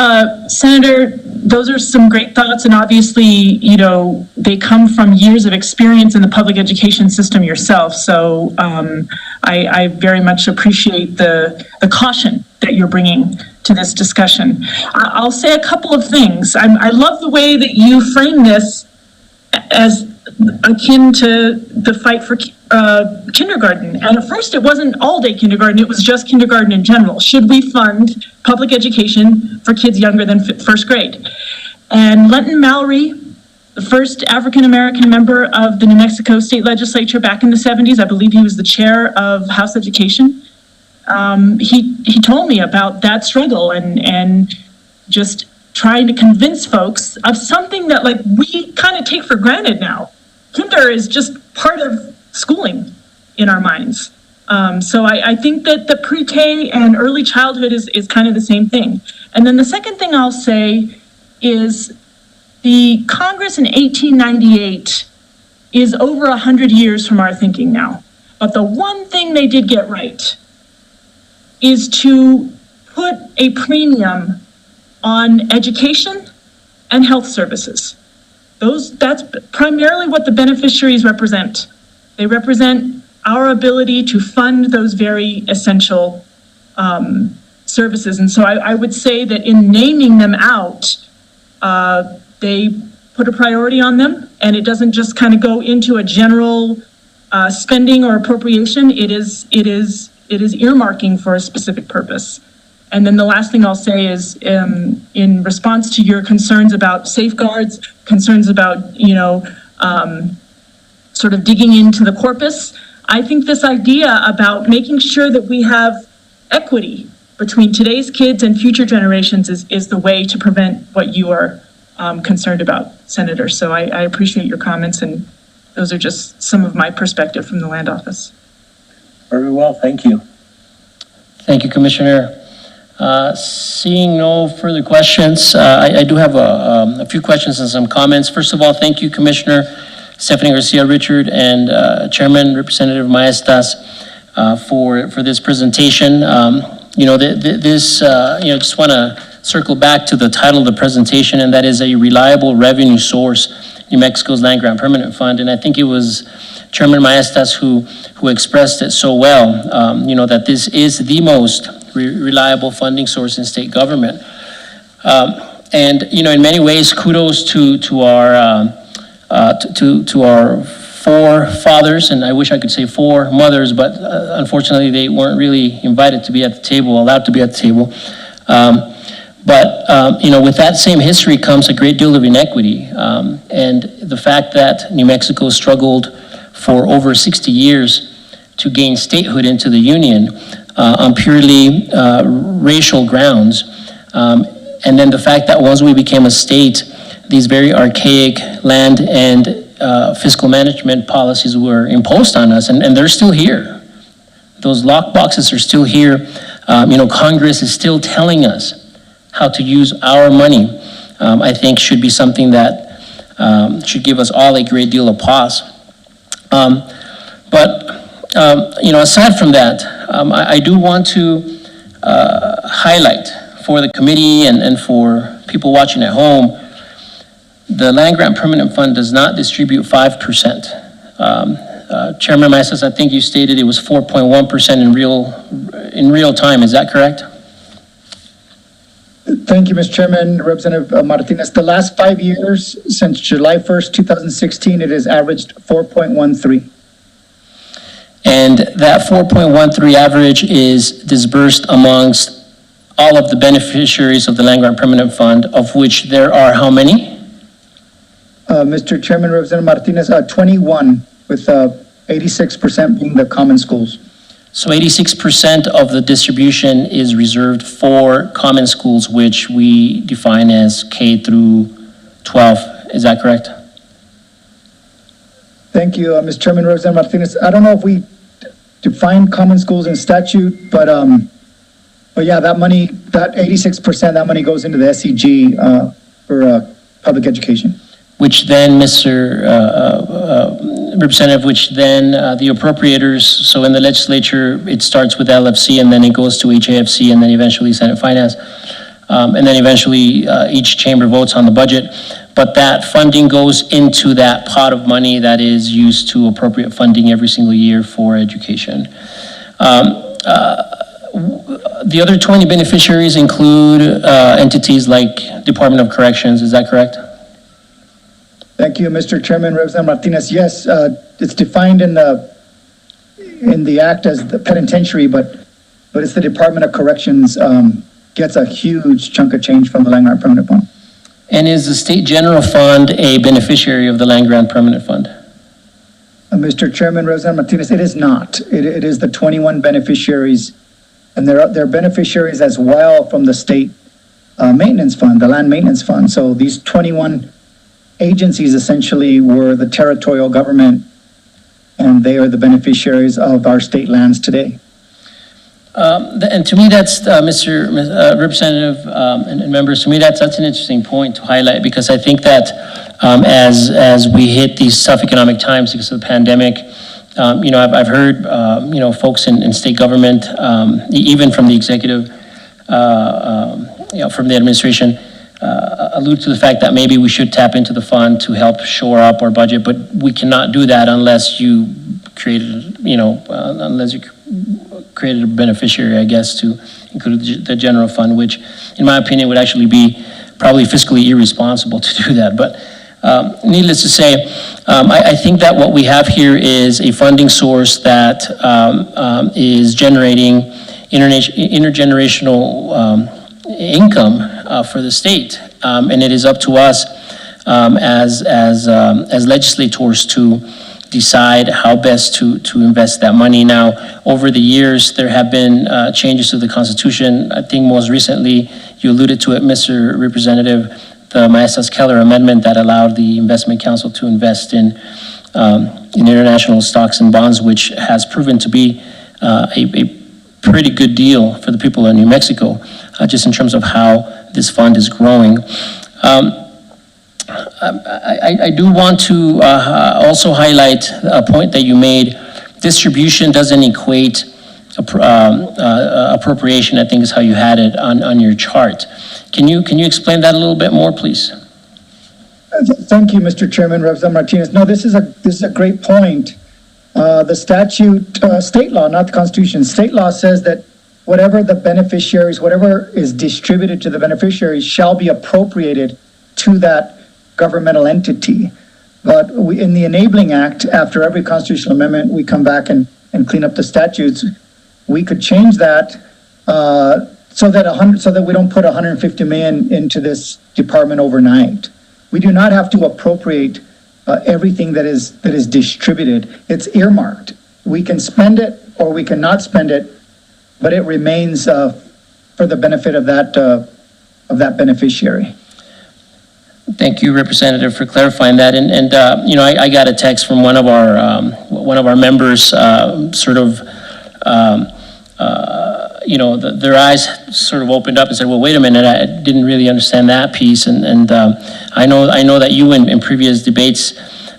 G: Senator, those are some great thoughts, and obviously, they come from years of experience in the public education system yourself. So, I very much appreciate the caution that you're bringing to this discussion. I'll say a couple of things. I love the way that you frame this as akin to the fight for kindergarten. And at first, it wasn't all-day kindergarten, it was just kindergarten in general. Should we fund public education for kids younger than first grade? And Lenton Mallory, the first African-American member of the New Mexico State Legislature back in the 70s, I believe he was the chair of House Education, he told me about that struggle and just trying to convince folks of something that like we kind of take for granted now. Kinder is just part of schooling in our minds. So I think that the pre-K and early childhood is kind of the same thing. And then the second thing I'll say is the Congress in 1898 is over 100 years from our thinking now. But the one thing they did get right is to put a premium on education and health services. That's primarily what the beneficiaries represent. They represent our ability to fund those very essential services. And so I would say that in naming them out, they put a priority on them, and it doesn't just kind of go into a general spending or appropriation. It is earmarking for a specific purpose. And then the last thing I'll say is, in response to your concerns about safeguards, concerns about, sort of digging into the corpus, I think this idea about making sure that we have equity between today's kids and future generations is the way to prevent what you are concerned about, Senator. So I appreciate your comments, and those are just some of my perspective from the Land Office.
F: Very well, thank you.
B: Thank you, Commissioner. Seeing no further questions, I do have a few questions and some comments. First of all, thank you, Commissioner Stephanie Garcia Richard and Chairman Representative Maestas for this presentation. Just want to circle back to the title of the presentation, and that is a reliable revenue source, New Mexico's Land Grant Permanent Fund. And I think it was Chairman Maestas who expressed it so well, that this is the most reliable funding source in state government. In many ways, kudos to our forefathers, and I wish I could say foremothers, but unfortunately they weren't really invited to be at the table, allowed to be at the table. With that same history comes a great deal of inequity. And the fact that New Mexico struggled for over 60 years to gain statehood into the Union on purely racial grounds. And then the fact that once we became a state, these very archaic land and fiscal management policies were imposed on us, and they're still here. Those lock boxes are still here. Congress is still telling us how to use our money. I think should be something that should give us all a great deal of pause. Aside from that, I do want to highlight for the committee and for people watching at home, the Land Grant Permanent Fund does not distribute 5%. Chairman Maestas, I think you stated it was 4.1% in real time. Is that correct?
A: Thank you, Mr. Chairman, Representative Martinez. The last 5 years, since July 1st, 2016, it has averaged 4.13.
B: And that 4.13 average is disbursed amongst all of the beneficiaries of the Land Grant Permanent Fund, of which there are how many?
A: Mr. Chairman, Representative Martinez, 21, with 86% being the common schools.
B: So 86% of the distribution is reserved for common schools, which we define as K through 12. Is that correct?
A: Thank you, Mr. Chairman, Representative Martinez. I don't know if we define common schools in statute, but yeah, that money, that 86%, that money goes into the SEG for public education.
B: Which then, Representative, which then the appropriators, so in the legislature, it starts with LFC and then it goes to HAFC and then eventually Senate Finance. And then eventually each chamber votes on the budget. But that funding goes into that pot of money that is used to appropriate funding every single year for education. The other 20 beneficiaries include entities like Department of Corrections, is that correct?
A: Thank you, Mr. Chairman. Representative Martinez, yes, it's defined in the act as the penitentiary, but it's the Department of Corrections, gets a huge chunk of change from the land grant permanent fund.
B: And is the state general fund a beneficiary of the land grant permanent fund?
A: Mr. Chairman, Representative Martinez, it is not. It is the 21 beneficiaries, and they're beneficiaries as well from the state maintenance fund, the land maintenance fund. So these 21 agencies essentially were the territorial government, and they are the beneficiaries of our state lands today.
B: And to me, that's, Mr. Representative and members, to me, that's an interesting point to highlight, because I think that as we hit these tough economic times because of the pandemic, I've heard, folks in state government, even from the executive, from the administration, allude to the fact that maybe we should tap into the fund to help shore up our budget, but we cannot do that unless you created, created a beneficiary, I guess, to include the general fund, which, in my opinion, would actually be probably fiscally irresponsible to do that. But needless to say, I think that what we have here is a funding source that is generating intergenerational income for the state, and it is up to us as legislators to decide how best to invest that money. Now, over the years, there have been changes to the Constitution. I think most recently, you alluded to it, Mr. Representative, the Maestas-Keller amendment that allowed the Investment Council to invest in international stocks and bonds, which has proven to be a pretty good deal for the people of New Mexico, just in terms of how this fund is growing. I do want to also highlight a point that you made. Distribution doesn't equate appropriation, I think is how you had it on your chart. Can you explain that a little bit more, please?
A: Thank you, Mr. Chairman, Representative Martinez. No, this is a great point. The statute, state law, not the Constitution, state law says that whatever the beneficiaries, whatever is distributed to the beneficiaries shall be appropriated to that governmental entity. But in the Enabling Act, after every constitutional amendment, we come back and clean up the statutes. We could change that so that we don't put 150 million into this department overnight. We do not have to appropriate everything that is distributed. It's earmarked. We can spend it or we cannot spend it, but it remains for the benefit of that beneficiary.
B: Thank you, Representative, for clarifying that. And I got a text from one of our members, their eyes sort of opened up and said, well, wait a minute, I didn't really understand that piece. And I know that you in previous debates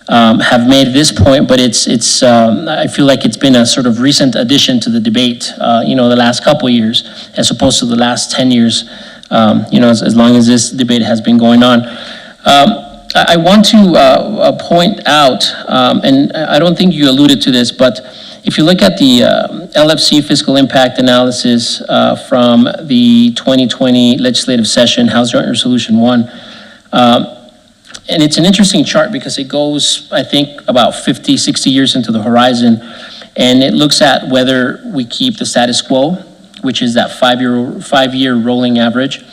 B: have made this point, but it's I feel like it's been a sort of recent addition to the debate, the last couple of years, as opposed to the last 10 years, as long as this debate has been going on. I want to point out, and I don't think you alluded to this, but if you look at the LFC fiscal impact analysis from the 2020 legislative session, House Joint Resolution 1, and it's an interesting chart because it goes, I think, about 50, 60 years into the horizon, and it looks at whether we keep the status quo, which is that five-year rolling average,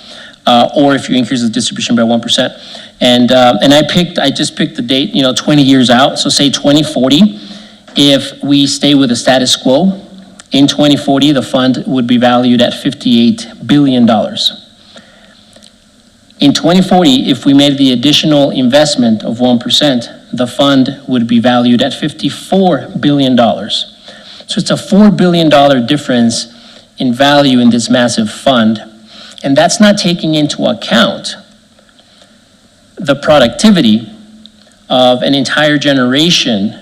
B: or if you increase the distribution by 1%. And I just picked the date, 20 years out, so say 2040. If we stay with the status quo, in 2040, the fund would be valued at $58 billion. In 2040, if we made the additional investment of 1%, the fund would be valued at $54 billion. So it's a $4 billion difference in value in this massive fund. And that's not taking into account the productivity of an entire generation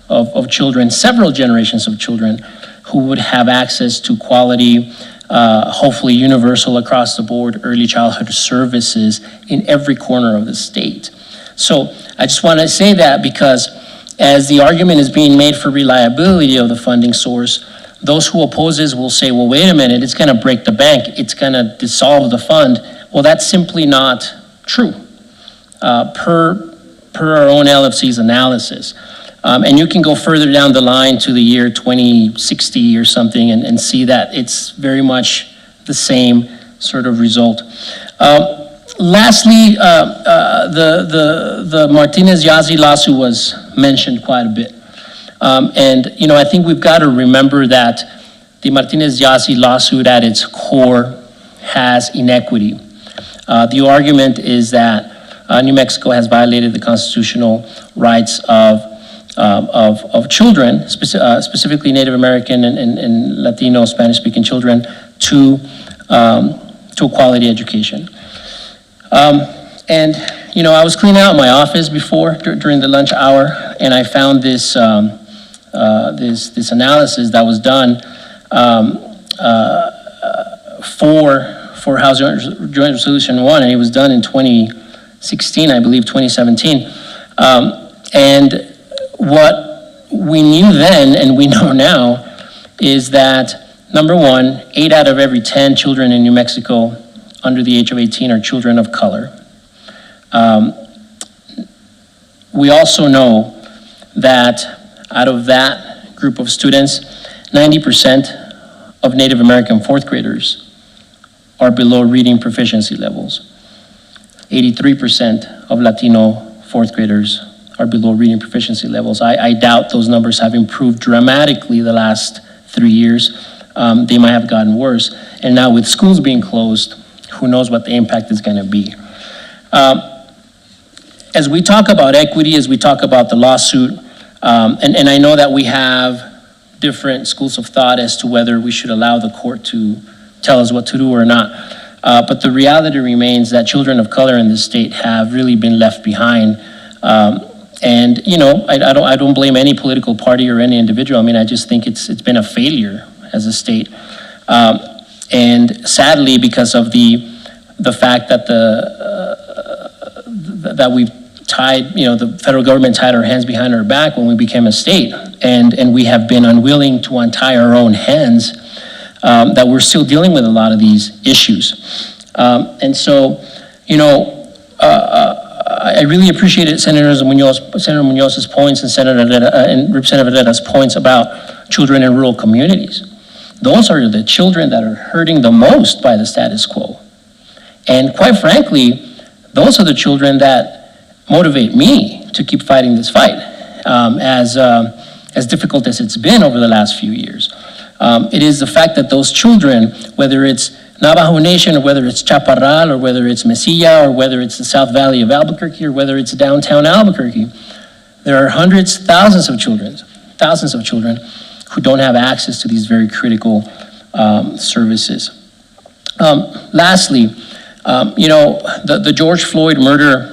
B: of children, several generations of children who would have access to quality, hopefully universal across the board early childhood services in every corner of the state. So I just want to say that because as the argument is being made for reliability of the funding source, those who oppose this will say, well, wait a minute, it's going to break the bank. It's going to dissolve the fund. Well, that's simply not true. Per per our own LFC's analysis. And you can go further down the line to the year 2060 or something and see that it's very much the same sort of result. Lastly, the Martinez-Yazzie lawsuit was mentioned quite a bit. And, you know, I think we've got to remember that the Martinez-Yazzie lawsuit at its core has inequity. The argument is that New Mexico has violated the constitutional rights of children, specifically Native American and Latino, Spanish-speaking children, to a quality education. And, you know, I was cleaning out my office before, during the lunch hour, and I found this, this analysis that was done for House Joint Resolution 1, and it was done in 2016, I believe, 2017. And what we knew then and we know now is that, number one, 8 out of every 10 children in New Mexico under the age of 18 are children of color. We also know that out of that group of students, 90% of Native American fourth graders are below reading proficiency levels. 83% of Latino fourth graders are below reading proficiency levels. I doubt those numbers have improved dramatically the last 3 years. They might have gotten worse. And now with schools being closed, who knows what the impact is going to be. As we talk about equity, as we talk about the lawsuit, and I know that we have different schools of thought as to whether we should allow the court to tell us what to do or not. But the reality remains that children of color in this state have really been left behind. And, you know, I don't blame any political party or any individual. I mean, I just think it's been a failure as a state. And sadly, because of the fact that that we've tied, you know, the federal government tied our hands behind our back when we became a state, and we have been unwilling to untie our own hands, that we're still dealing with a lot of these issues. And so, you know, I really appreciated Senator Munoz's points and Representative Herrera's points about children in rural communities. Those are the children that are hurting the most by the status quo. And quite frankly, those are the children that motivate me to keep fighting this fight, as difficult as it's been over the last few years. It is the fact that those children, whether it's Navajo Nation, or whether it's Chaparral, or whether it's Mesilla, or whether it's the South Valley of Albuquerque, or whether it's downtown Albuquerque, there are hundreds, thousands of children who don't have access to these very critical services. Lastly, you know, the George Floyd murder,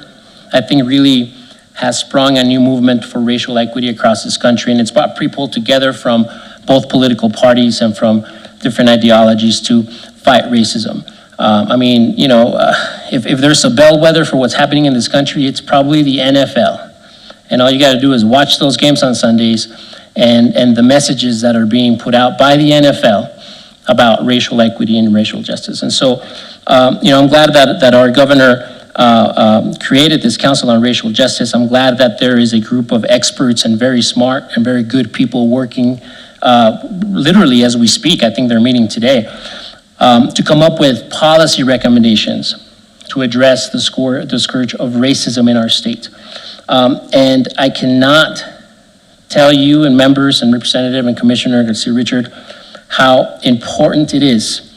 B: I think, really has sprung a new movement for racial equity across this country, and it's brought people together from both political parties and from different ideologies to fight racism. I mean, you know, if there's a bellwether for what's happening in this country, it's probably the NFL. And all you got to do is watch those games on Sundays and the messages that are being put out by the NFL about racial equity and racial justice. And so, you know, I'm glad that our governor created this Council on Racial Justice. I'm glad that there is a group of experts and very smart and very good people working literally as we speak. I think they're meeting today to come up with policy recommendations to address the scourge of racism in our state. And I cannot tell you and members and Representative and Commissioner Garcia Richard how important it is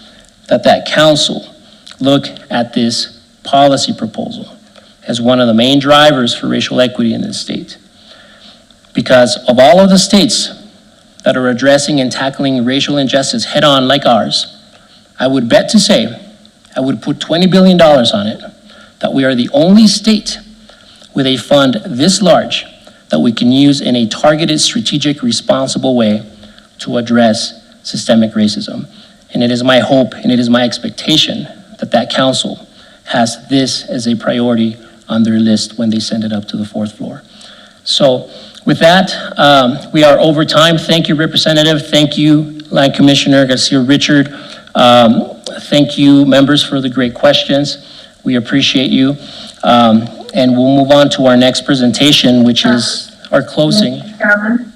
B: that council look at this policy proposal as one of the main drivers for racial equity in this state. Because of all of the states that are addressing and tackling racial injustice head on like ours, I would bet to say, I would put $20 billion on it, that we are the only state with a fund this large that we can use in a targeted, strategic, responsible way to address systemic racism. And it is my hope and it is my expectation that council has this as a priority on their list when they send it up to the fourth floor. So with that, we are over time. Thank you, Representative. Thank you, Line Commissioner Garcia Richard. Thank you, members, for the great questions. We appreciate you. And we'll move on to our next presentation, which is our closing.
E: Chairman,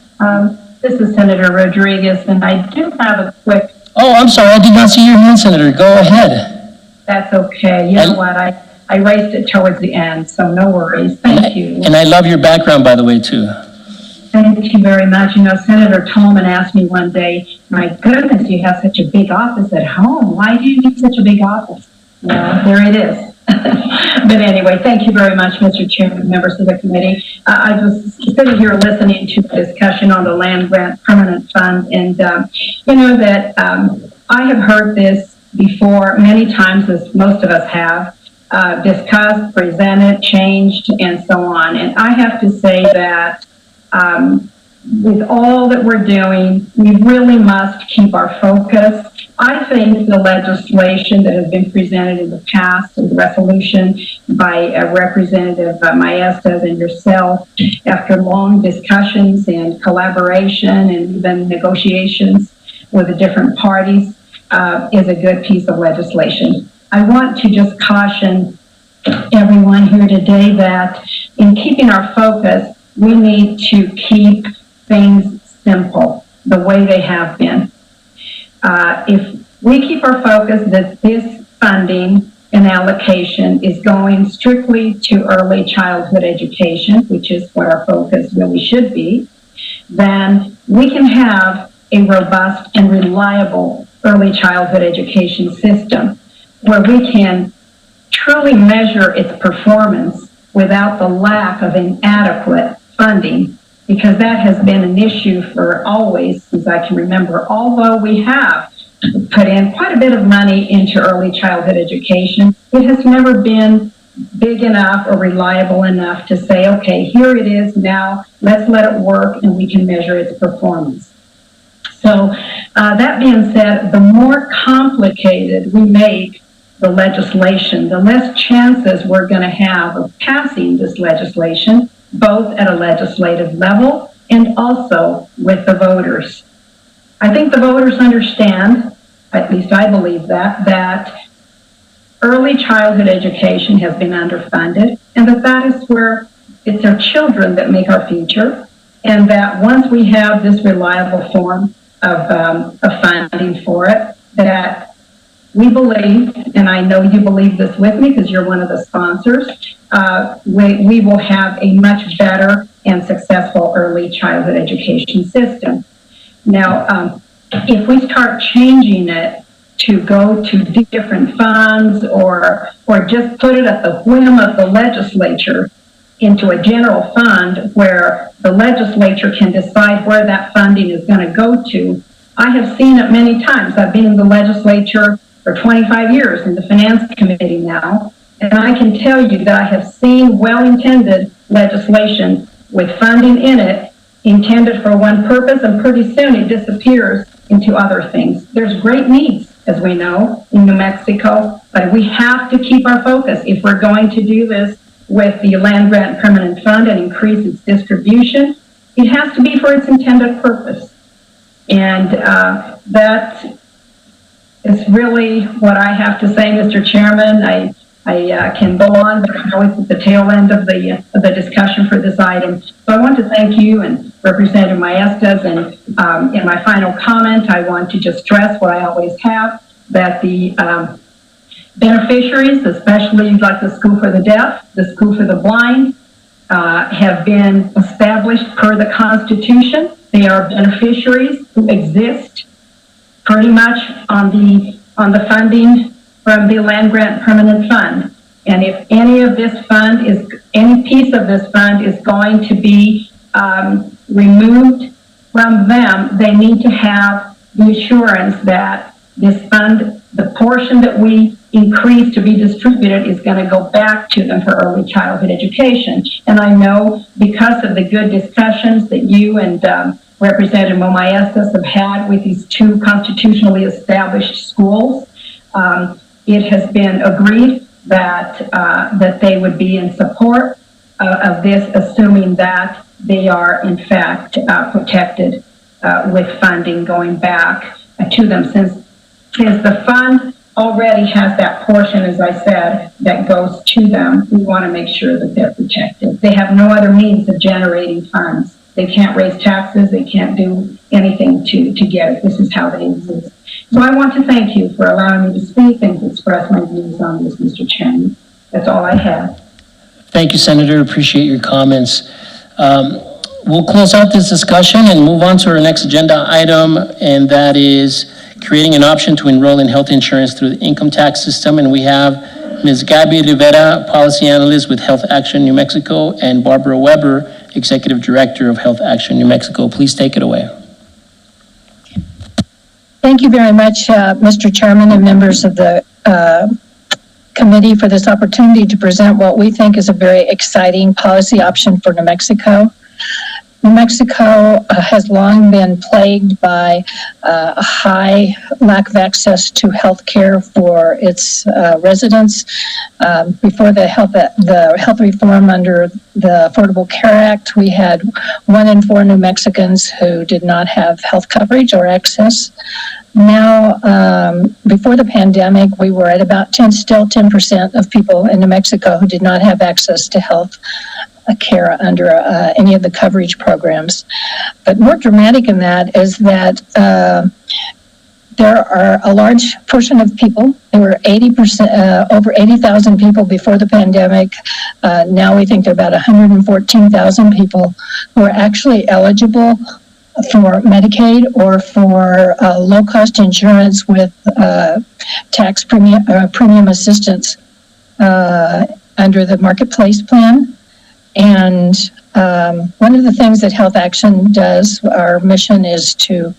E: this is Senator Rodriguez, and I do have a quick,
B: Oh, I'm sorry, I did not see your hand, Senator. Go ahead.
E: that's okay. You know what, I raised it towards the end, so no worries. Thank you.
B: And I love your background, by the way, too.
E: Thank you very much. You know, Senator Tolman asked me one day, my goodness, you have such a big office at home. Why do you need such a big office? Well, there it is. But anyway, thank you very much, Mr. Chairman, members of the committee. I was sitting here listening to the discussion on the land grant permanent fund, and you know that I have heard this before many times, as most of us have, discussed, presented, changed, and so on. And I have to say that with all that we're doing, we really must keep our focus. I think the legislation that has been presented in the past, the resolution by Representative Maestas and yourself, after long discussions and collaboration and even negotiations with the different parties, is a good piece of legislation. I want to just caution everyone here today that in keeping our focus, we need to keep things simple, the way they have been. If we keep our focus that this funding and allocation is going strictly to early childhood education, which is what our focus really should be, then we can have a robust and reliable early childhood education system where we can truly measure its performance without the lack of inadequate funding, because that has been an issue for always, since I can remember. Although we have put in quite a bit of money into early childhood education, it has never been big enough or reliable enough to say, okay, here it is now, let's let it work and we can measure its performance. So that being said, the more complicated we make the legislation, the less chances we're going to have of passing this legislation, both at a legislative level and also with the voters. I think the voters understand, at least I believe that early childhood education has been underfunded, and that is where it's our children that make our future, and that once we have this reliable form of funding for it, that we believe, and I know you believe this with me because you're one of the sponsors, we will have a much better and successful early childhood education system. Now, if we start changing it to go to different funds or just put it at the whim of the legislature into a general fund where the legislature can decide where that funding is going to go to, I have seen it many times. I've been in the legislature for 25 years in the finance committee now, and I can tell you that I have seen well-intended legislation with funding in it intended for one purpose, and pretty soon it disappears into other things. There's great needs, as we know, in New Mexico, but we have to keep our focus. If we're going to do this with the land grant permanent fund and increase its distribution, it has to be for its intended purpose. And that is really what I have to say, Mr. Chairman. I can go on, but I'm always at the tail end of the discussion for this item. So I want to thank you and Representative Maestas, and in my final comment, I want to just stress what I always have, that the beneficiaries, especially like the School for the Deaf, the School for the Blind, have been established per the Constitution. They are beneficiaries who exist pretty much on the funding from the land grant permanent fund. And if any piece of this fund is going to be removed from them, they need to have the assurance that this fund, the portion that we increase to be distributed, is going to go back to them for early childhood education. And I know because of the good discussions that you and Representative Maestas have had with these two constitutionally established schools, it has been agreed that they would be in support of this, assuming that they are in fact protected with funding going back to them, since the fund
H: already has that portion, as I said, that goes to them. We want to make sure that they're protected. They have no other means of generating funds. They can't raise taxes. They can't do anything to get it. This is how they exist. So I want to thank you for allowing me to speak and to express my views on this, Mr. Chairman. That's all I have.
B: Thank you, Senator. Appreciate your comments. We'll close out this discussion and move on to our next agenda item, and that is creating an option to enroll in health insurance through the income tax system. And we have Ms. Gabby Rivera, Policy Analyst with Health Action New Mexico, and Barbara Weber, Executive Director of Health Action New Mexico. Please take it away.
I: Thank you very much, Mr. Chairman and members of the committee, for this opportunity to present what we think is a very exciting policy option for New Mexico. New Mexico has long been plagued by a high lack of access to health care for its residents. Before the health reform under the Affordable Care Act, we had 1 in 4 New Mexicans who did not have health coverage or access. Now, before the pandemic, we were at about 10% of people in New Mexico who did not have access to health care under any of the coverage programs. But more dramatic in that is that there are a large portion of people. There were 80%, over 80,000 people before the pandemic. Now we think there are about 114,000 people who are actually eligible for Medicaid or for low-cost insurance with tax premium assistance under the Marketplace plan. And one of the things that Health Action does, our mission is to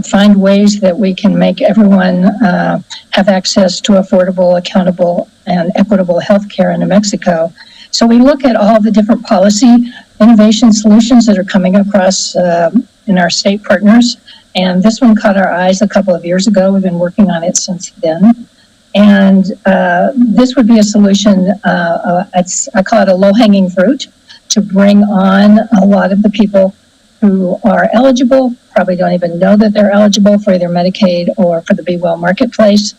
I: find ways that we can make everyone have access to affordable, accountable, and equitable health care in New Mexico. So we look at all the different policy innovation solutions that are coming across in our state partners. And this one caught our eyes a couple of years ago. We've been working on it since then. And this would be a solution, I call it a low-hanging fruit, to bring on a lot of the people who are eligible, probably don't even know that they're eligible for either Medicaid or for the Be Well Marketplace,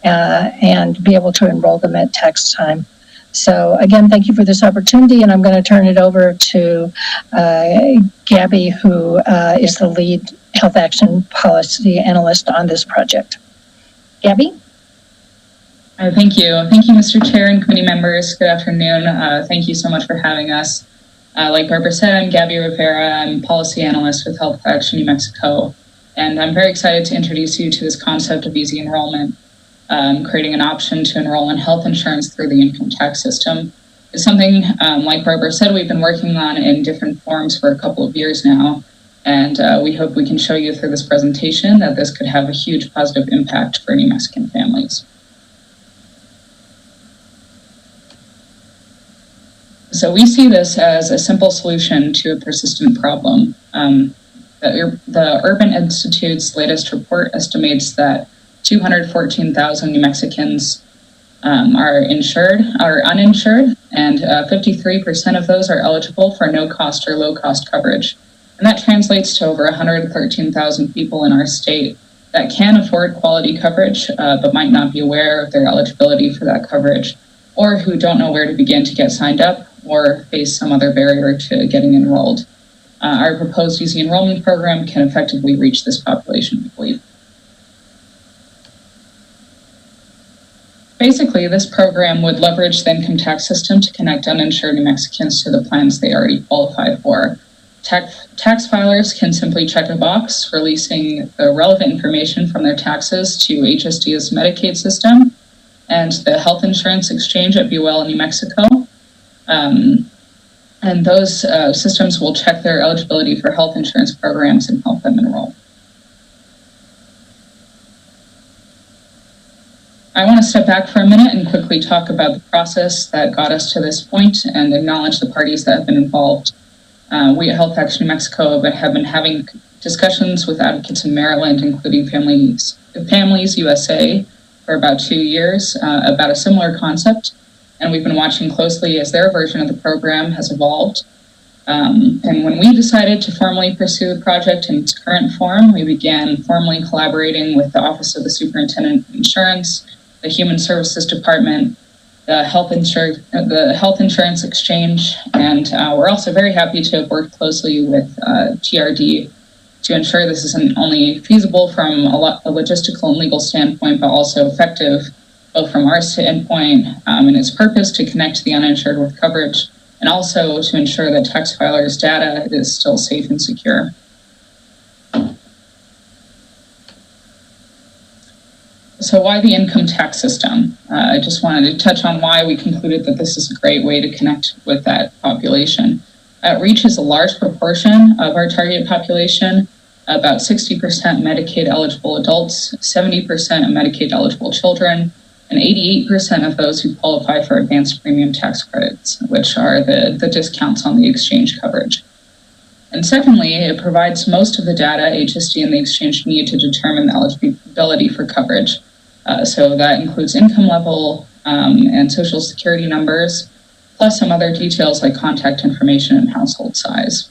I: and be able to enroll them at tax time. So again, thank you for this opportunity, and I'm going to turn it over to Gabby, who is the lead Health Action Policy Analyst on this project. Gabby?
J: Thank you. Thank you, Mr. Chair and committee members. Good afternoon. Thank you so much for having us. Like Barbara said, I'm Gabby Rivera. I'm Policy Analyst with Health Action New Mexico, and I'm very excited to introduce you to this concept of easy enrollment, creating an option to enroll in health insurance through the income tax system. It's something, like Barbara said, we've been working on in different forms for a couple of years now, and we hope we can show you through this presentation that this could have a huge positive impact for New Mexican families. So we see this as a simple solution to a persistent problem. The Urban Institute's latest report estimates that 214,000 New Mexicans are uninsured, and 53% of those are eligible for no-cost or low-cost coverage. And that translates to over 113,000 people in our state that can afford quality coverage, but might not be aware of their eligibility for that coverage, or who don't know where to begin to get signed up, or face some other barrier to getting enrolled. Our proposed easy enrollment program can effectively reach this population, we believe. Basically, this program would leverage the income tax system to connect uninsured New Mexicans to the plans they already qualify for. Tax filers can simply check a box, releasing the relevant information from their taxes to HSD's Medicaid system and the health insurance exchange at Be Well in New Mexico. And those systems will check their eligibility for health insurance programs and help them enroll. I want to step back for a minute and quickly talk about the process that got us to this point and acknowledge the parties that have been involved. We at Health Action New Mexico have been having discussions with advocates in Maryland, including Families USA, for about 2 years about a similar concept. And we've been watching closely as their version of the program has evolved. And when we decided to formally pursue the project in its current form, we began formally collaborating with the Office of the Superintendent of Insurance the Human Services Department, the Health Insurance Exchange, and we're also very happy to have worked closely with TRD to ensure this isn't only feasible from a logistical and legal standpoint, but also effective both from our standpoint and its purpose to connect the uninsured with coverage, and also to ensure that tax filers' data is still safe and secure. So why the income tax system? I just wanted to touch on why we concluded that this is a great way to connect with that population. It reaches a large proportion of our target population, about 60% Medicaid eligible adults, 70% Medicaid eligible children, and 88% of those who qualify for advanced premium tax credits, which are the discounts on the exchange coverage. And secondly, it provides most of the data HSD and the exchange need to determine the eligibility for coverage. So that includes income level and social security numbers, plus some other details like contact information and household size.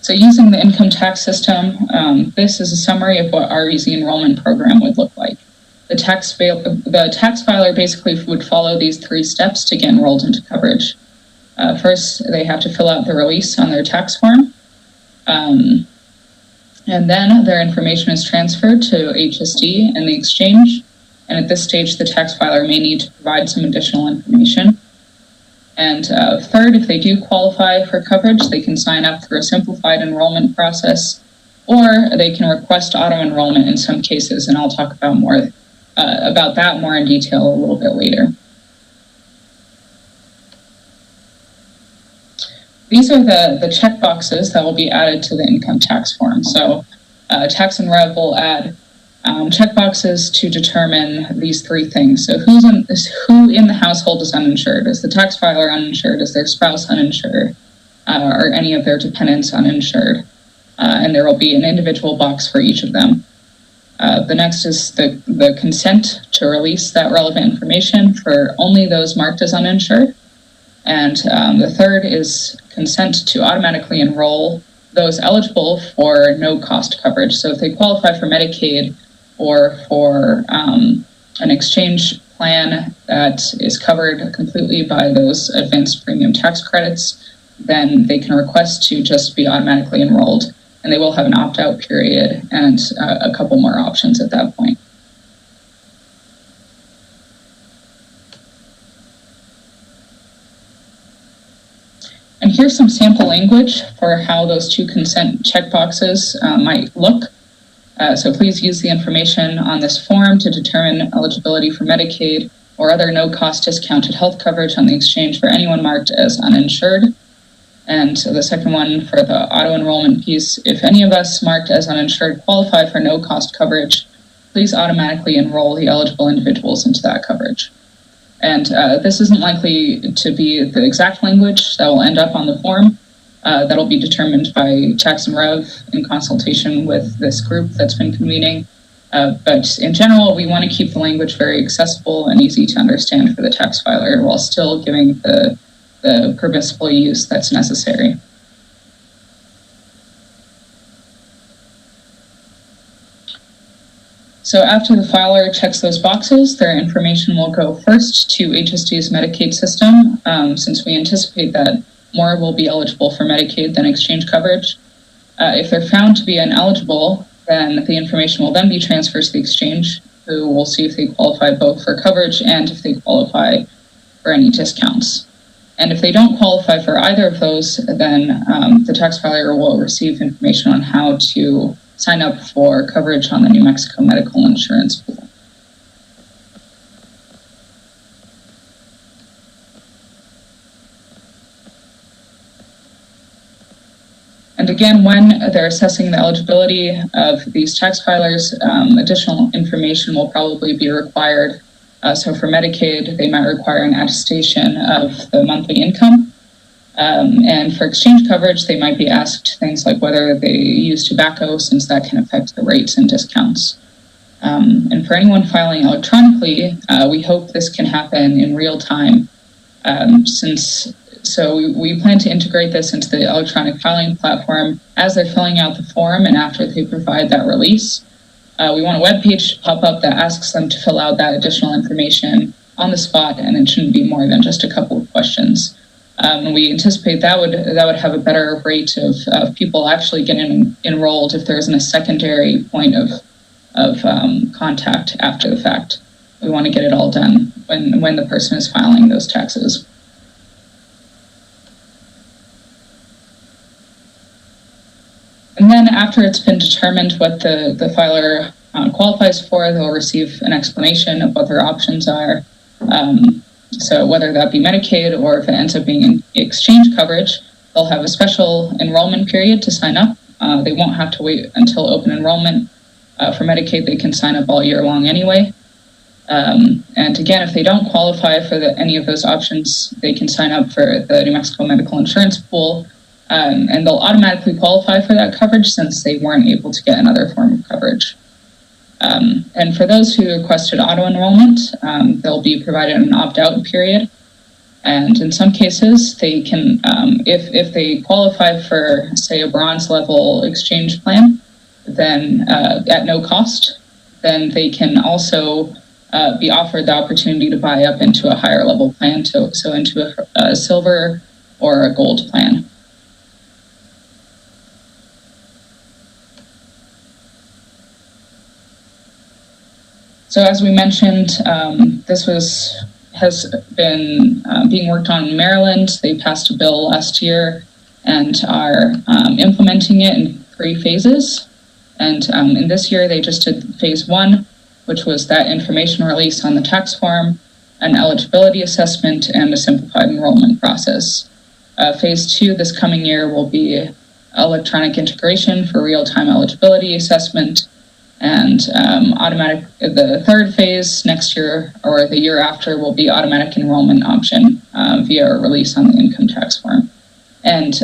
J: So using the income tax system, this is a summary of what our easy enrollment program would look like. The tax filer basically would follow these 3 steps to get enrolled into coverage. First, they have to fill out the release on their tax form. And then their information is transferred to HSD and the exchange. And at this stage, the tax filer may need to provide some additional information. And third, if they do qualify for coverage, they can sign up through a simplified enrollment process, or they can request auto enrollment in some cases, and I'll talk about that more in detail a little bit later. These are the check boxes that will be added to the income tax form. So Tax and Rev will add check boxes to determine these 3 things. So who in the household is uninsured? Is the tax filer uninsured? Is their spouse uninsured? Or any of their dependents uninsured? And there will be an individual box for each of them. The next is the consent to release that relevant information for only those marked as uninsured. And the third is consent to automatically enroll those eligible for no-cost coverage. So if they qualify for Medicaid or for an exchange plan that is covered completely by those advanced premium tax credits, then they can request to just be automatically enrolled. And they will have an opt-out period and a couple more options at that point. And here's some sample language for how those 2 consent checkboxes might look. So please use the information on this form to determine eligibility for Medicaid or other no-cost discounted health coverage on the exchange for anyone marked as uninsured. And so the second one for the auto-enrollment piece, if any of us marked as uninsured qualify for no-cost coverage, please automatically enroll the eligible individuals into that coverage. And this isn't likely to be the exact language that will end up on the form. That'll be determined by Tax and Rev in consultation with this group that's been convening. But in general, we want to keep the language very accessible and easy to understand for the tax filer while still giving the permissible use that's necessary. So after the filer checks those boxes, their information will go first to HSD's Medicaid system, since we anticipate that more will be eligible for Medicaid than exchange coverage. If they're found to be ineligible, then the information will then be transferred to the exchange, who will see if they qualify both for coverage and if they qualify for any discounts. And if they don't qualify for either of those, then the tax filer will receive information on how to sign up for coverage on the New Mexico Medical Insurance Pool. And again, when they're assessing the eligibility of these tax filers, additional information will probably be required. So for Medicaid, they might require an attestation of the monthly income. And for exchange coverage, they might be asked things like whether they use tobacco, since that can affect the rates and discounts. And for anyone filing electronically, we hope this can happen in real time, since So we plan to integrate this into the electronic filing platform as they're filling out the form and after they provide that release. We want a web page to pop up that asks them to fill out that additional information on the spot, and it shouldn't be more than just a couple of questions. And we anticipate that would have a better rate of people actually getting enrolled if there isn't a secondary point of contact after the fact. We want to get it all done when the person is filing those taxes. And then after it's been determined what the filer qualifies for, they'll receive an explanation of what their options are. So whether that be Medicaid or if it ends up being exchange coverage, they'll have a special enrollment period to sign up. They won't have to wait until open enrollment. For Medicaid, they can sign up all year long anyway. And again, if they don't qualify for any of those options, they can sign up for the New Mexico Medical Insurance Pool, and they'll automatically qualify for that coverage since they weren't able to get another form of coverage. And for those who requested auto-enrollment, they'll be provided an opt-out period. And in some cases, they can, if they qualify for, say, a bronze level exchange plan, then at no cost, then they can also be offered the opportunity to buy up into a higher level plan, so into a silver or a gold plan. So as we mentioned, this has been being worked on in Maryland. They passed a bill last year and are implementing it in 3 phases. And in this year, they just did phase 1, which was that information release on the tax form, an eligibility assessment, and a simplified enrollment process. Phase 2 this coming year will be electronic integration for real-time eligibility assessment, and the 3rd phase next year or the year after will be automatic enrollment option via a release on the income tax form. And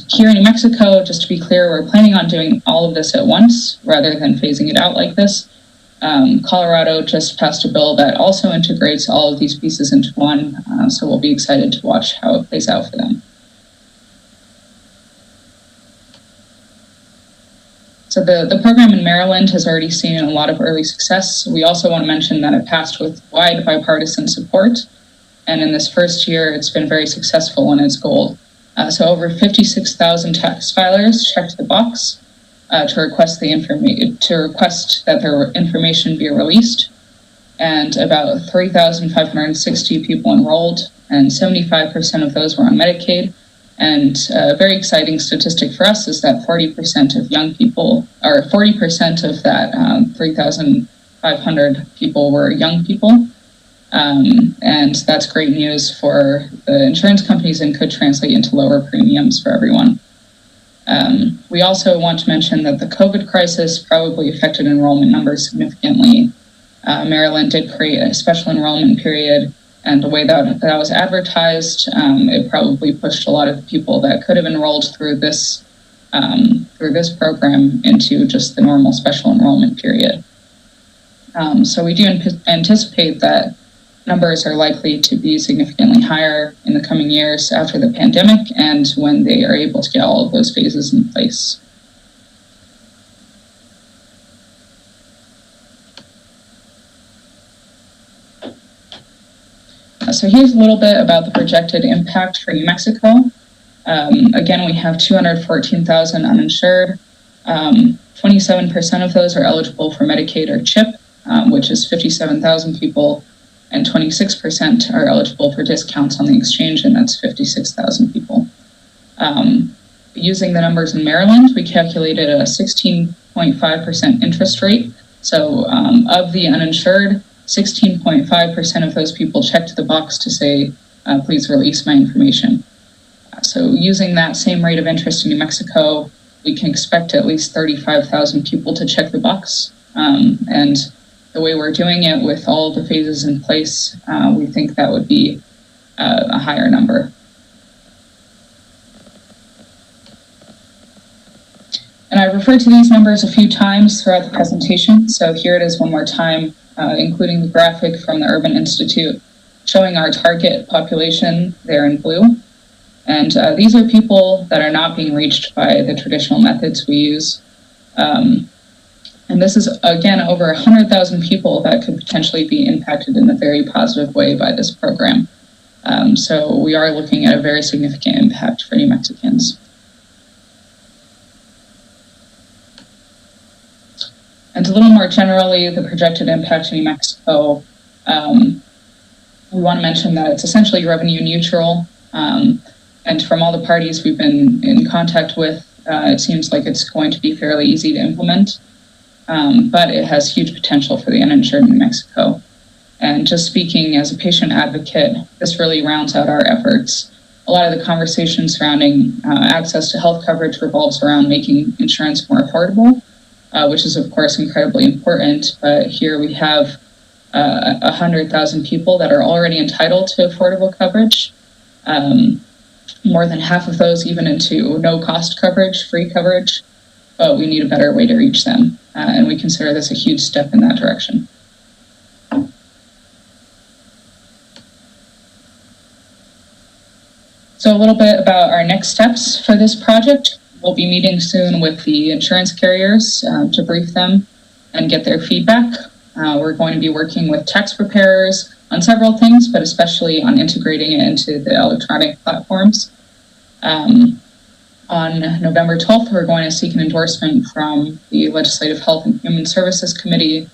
J: here in New Mexico, just to be clear, we're planning on doing all of this at once rather than phasing it out like this. Colorado just passed a bill that also integrates all of these pieces into one, so we'll be excited to watch how it plays out for them. So the program in Maryland has already seen a lot of early success. We also want to mention that it passed with wide bipartisan support, and in this first year, it's been very successful in its goal. So over 56,000 tax filers checked the box to request that their information be released, and about 3,560 people enrolled, and 75% of those were on Medicaid. And a very exciting statistic for us is that 40% of young people, or 40% of that 3,500 people were young people. And that's great news for the insurance companies and could translate into lower premiums for everyone. We also want to mention that the COVID crisis probably affected enrollment numbers significantly. Maryland did create a special enrollment period, and the way that was advertised, it probably pushed a lot of people that could have enrolled through this program into just the normal special enrollment period. So we do anticipate that numbers are likely to be significantly higher in the coming years after the pandemic and when they are able to get all of those phases in place. So here's a little bit about the projected impact for New Mexico. Again, we have 214,000 uninsured. 27% of those are eligible for Medicaid or CHIP, which is 57,000 people, and 26% are eligible for discounts on the exchange, and that's 56,000 people. Using the numbers in Maryland, we calculated a 16.5% interest rate. So of the uninsured, 16.5% of those people checked the box to say, please release my information. So using that same rate of interest in New Mexico, we can expect at least 35,000 people to check the box. And the way we're doing it with all of the phases in place, we think that would be a higher number. And I referred to these numbers a few times throughout the presentation, so here it is one more time, including the graphic from the Urban Institute showing our target population there in blue. And these are people that are not being reached by the traditional methods we use. And this is, again, over 100,000 people that could potentially be impacted in a very positive way by this program. So we are looking at a very significant impact for New Mexicans. And a little more generally, the projected impact in New Mexico, we want to mention that it's essentially revenue neutral. And from all the parties we've been in contact with, it seems like it's going to be fairly easy to implement. But it has huge potential for the uninsured in New Mexico. And just speaking as a patient advocate, this really rounds out our efforts. A lot of the conversation surrounding access to health coverage revolves around making insurance more affordable, which is of course incredibly important. But here we have 100,000 people that are already entitled to affordable coverage. More than half of those even into no cost coverage, free coverage, but we need a better way to reach them. And we consider this a huge step in that direction. So a little bit about our next steps for this project. We'll be meeting soon with the insurance carriers to brief them and get their feedback. We're going to be working with tax preparers on several things, but especially on integrating it into the electronic platforms. On November 12th, we're going to seek an endorsement from the Legislative Health and Human Services Committee.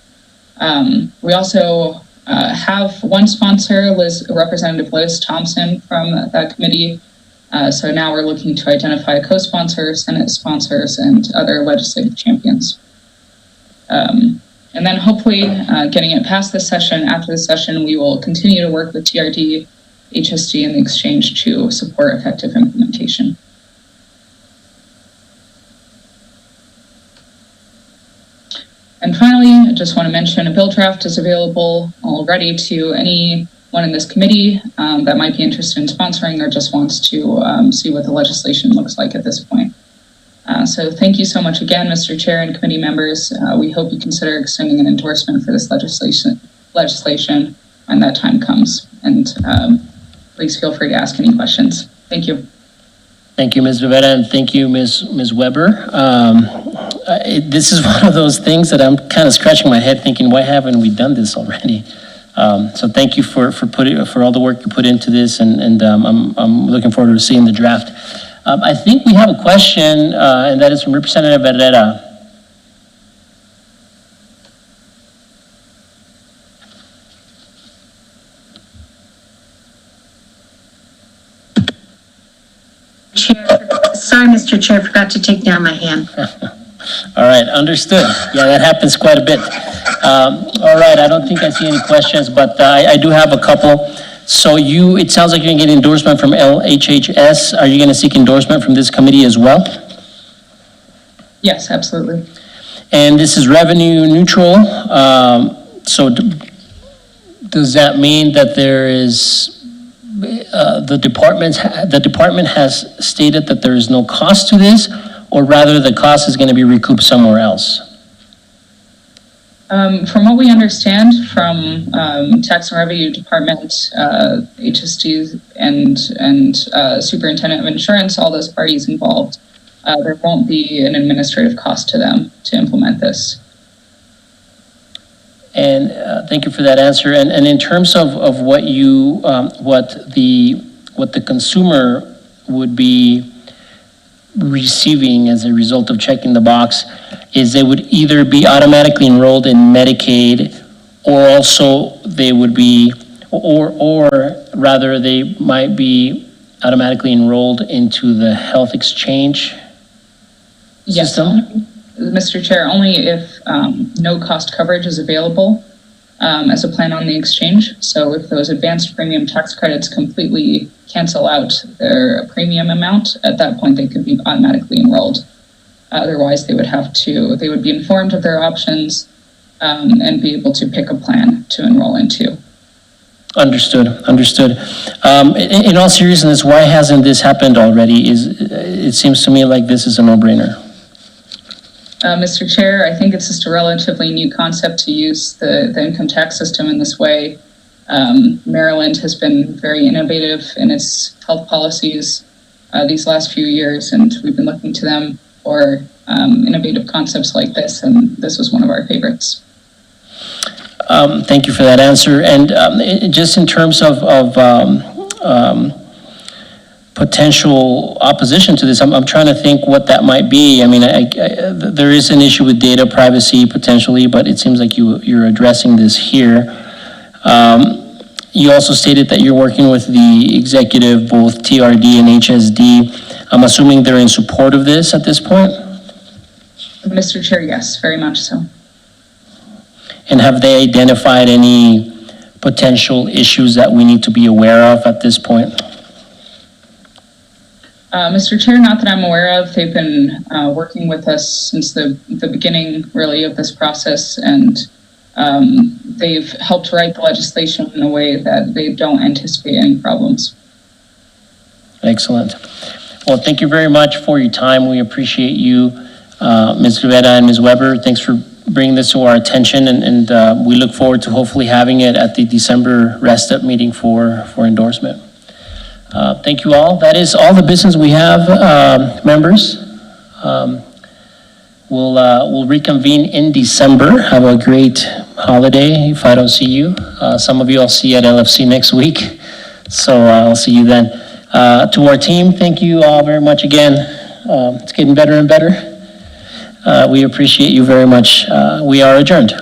J: We also have one sponsor, Representative Liz Thompson from that committee. So now we're looking to identify co-sponsors, Senate sponsors, and other legislative champions. And then hopefully getting it past this session. After the session, we will continue to work with TRD, HSD, and the exchange to support effective implementation. And finally, I just want to mention a bill draft is available already to anyone in this committee that might be interested in sponsoring or just wants to see what the legislation looks like at this point. So thank you so much again, Mr. Chair and committee members. We hope you consider extending an endorsement for this legislation when that time comes. And please feel free to ask any questions. Thank you.
B: Thank you, Ms. Rivera, and thank you, Ms. Weber. This is one of those things that I'm kind of scratching my head thinking, why haven't we done this already? So thank you for all the work you put into this, and I'm looking forward to seeing the draft. I think we have a question, and that is from Representative Herrera.
E: Sorry, Mr. Chair, forgot to take down my hand.
B: All right, understood. Yeah, that happens quite a bit. All right, I don't think I see any questions, but I do have a couple. So it sounds like you're gonna get endorsement from LHHS. Are you gonna seek endorsement from this committee as well?
J: Yes, absolutely.
B: And this is revenue neutral. So does that mean that there is, the department has stated that there is no cost to this, or rather the cost is going to be recouped somewhere else?
J: From what we understand from Tax and Revenue Department, HSD and Superintendent of Insurance, all those parties involved, there won't be an administrative cost to them to implement this.
B: And thank you for that answer. And in terms of what the consumer would be receiving as a result of checking the box, is they would either be automatically enrolled in Medicaid, or also they would be, or rather they might be automatically enrolled into the health exchange system?
J: Mr. Chair, only if no cost coverage is available as a plan on the exchange. So if those advanced premium tax credits completely cancel out their premium amount, at that point they could be automatically enrolled. Otherwise, they would be informed of their options and be able to pick a plan to enroll into.
B: Understood. In all seriousness, why hasn't this happened already? It seems to me like this is a no-brainer.
J: Mr. Chair, I think it's just a relatively new concept to use the income tax system in this way. Maryland has been very innovative in its health policies. these last few years, and we've been looking to them for innovative concepts like this, and this was one of our favorites.
B: Thank you for that answer. And just in terms of potential opposition to this, I'm trying to think what that might be. I mean, there is an issue with data privacy potentially, but it seems like you're addressing this here. You also stated that you're working with the executive, both TRD and HSD. I'm assuming they're in support of this at this point?
J: Mr. Chair, yes, very much so.
B: And have they identified any potential issues that we need to be aware of at this point?
J: Mr. Chair, not that I'm aware of. They've been working with us since the beginning, really, of this process, and they've helped write the legislation in a way that they don't anticipate any problems.
B: Excellent. Well, thank you very much for your time. We appreciate you, Ms. Rivera and Ms. Weber. Thanks for bringing this to our attention, and we look forward to hopefully having it at the December rest-up meeting for endorsement. Thank you all. That is all the business we have, members. We'll reconvene in December. Have a great holiday if I don't see you. Some of you I'll see at LFC next week, so I'll see you then. To our team, thank you all very much again. It's getting better and better. We appreciate you very much. We are adjourned.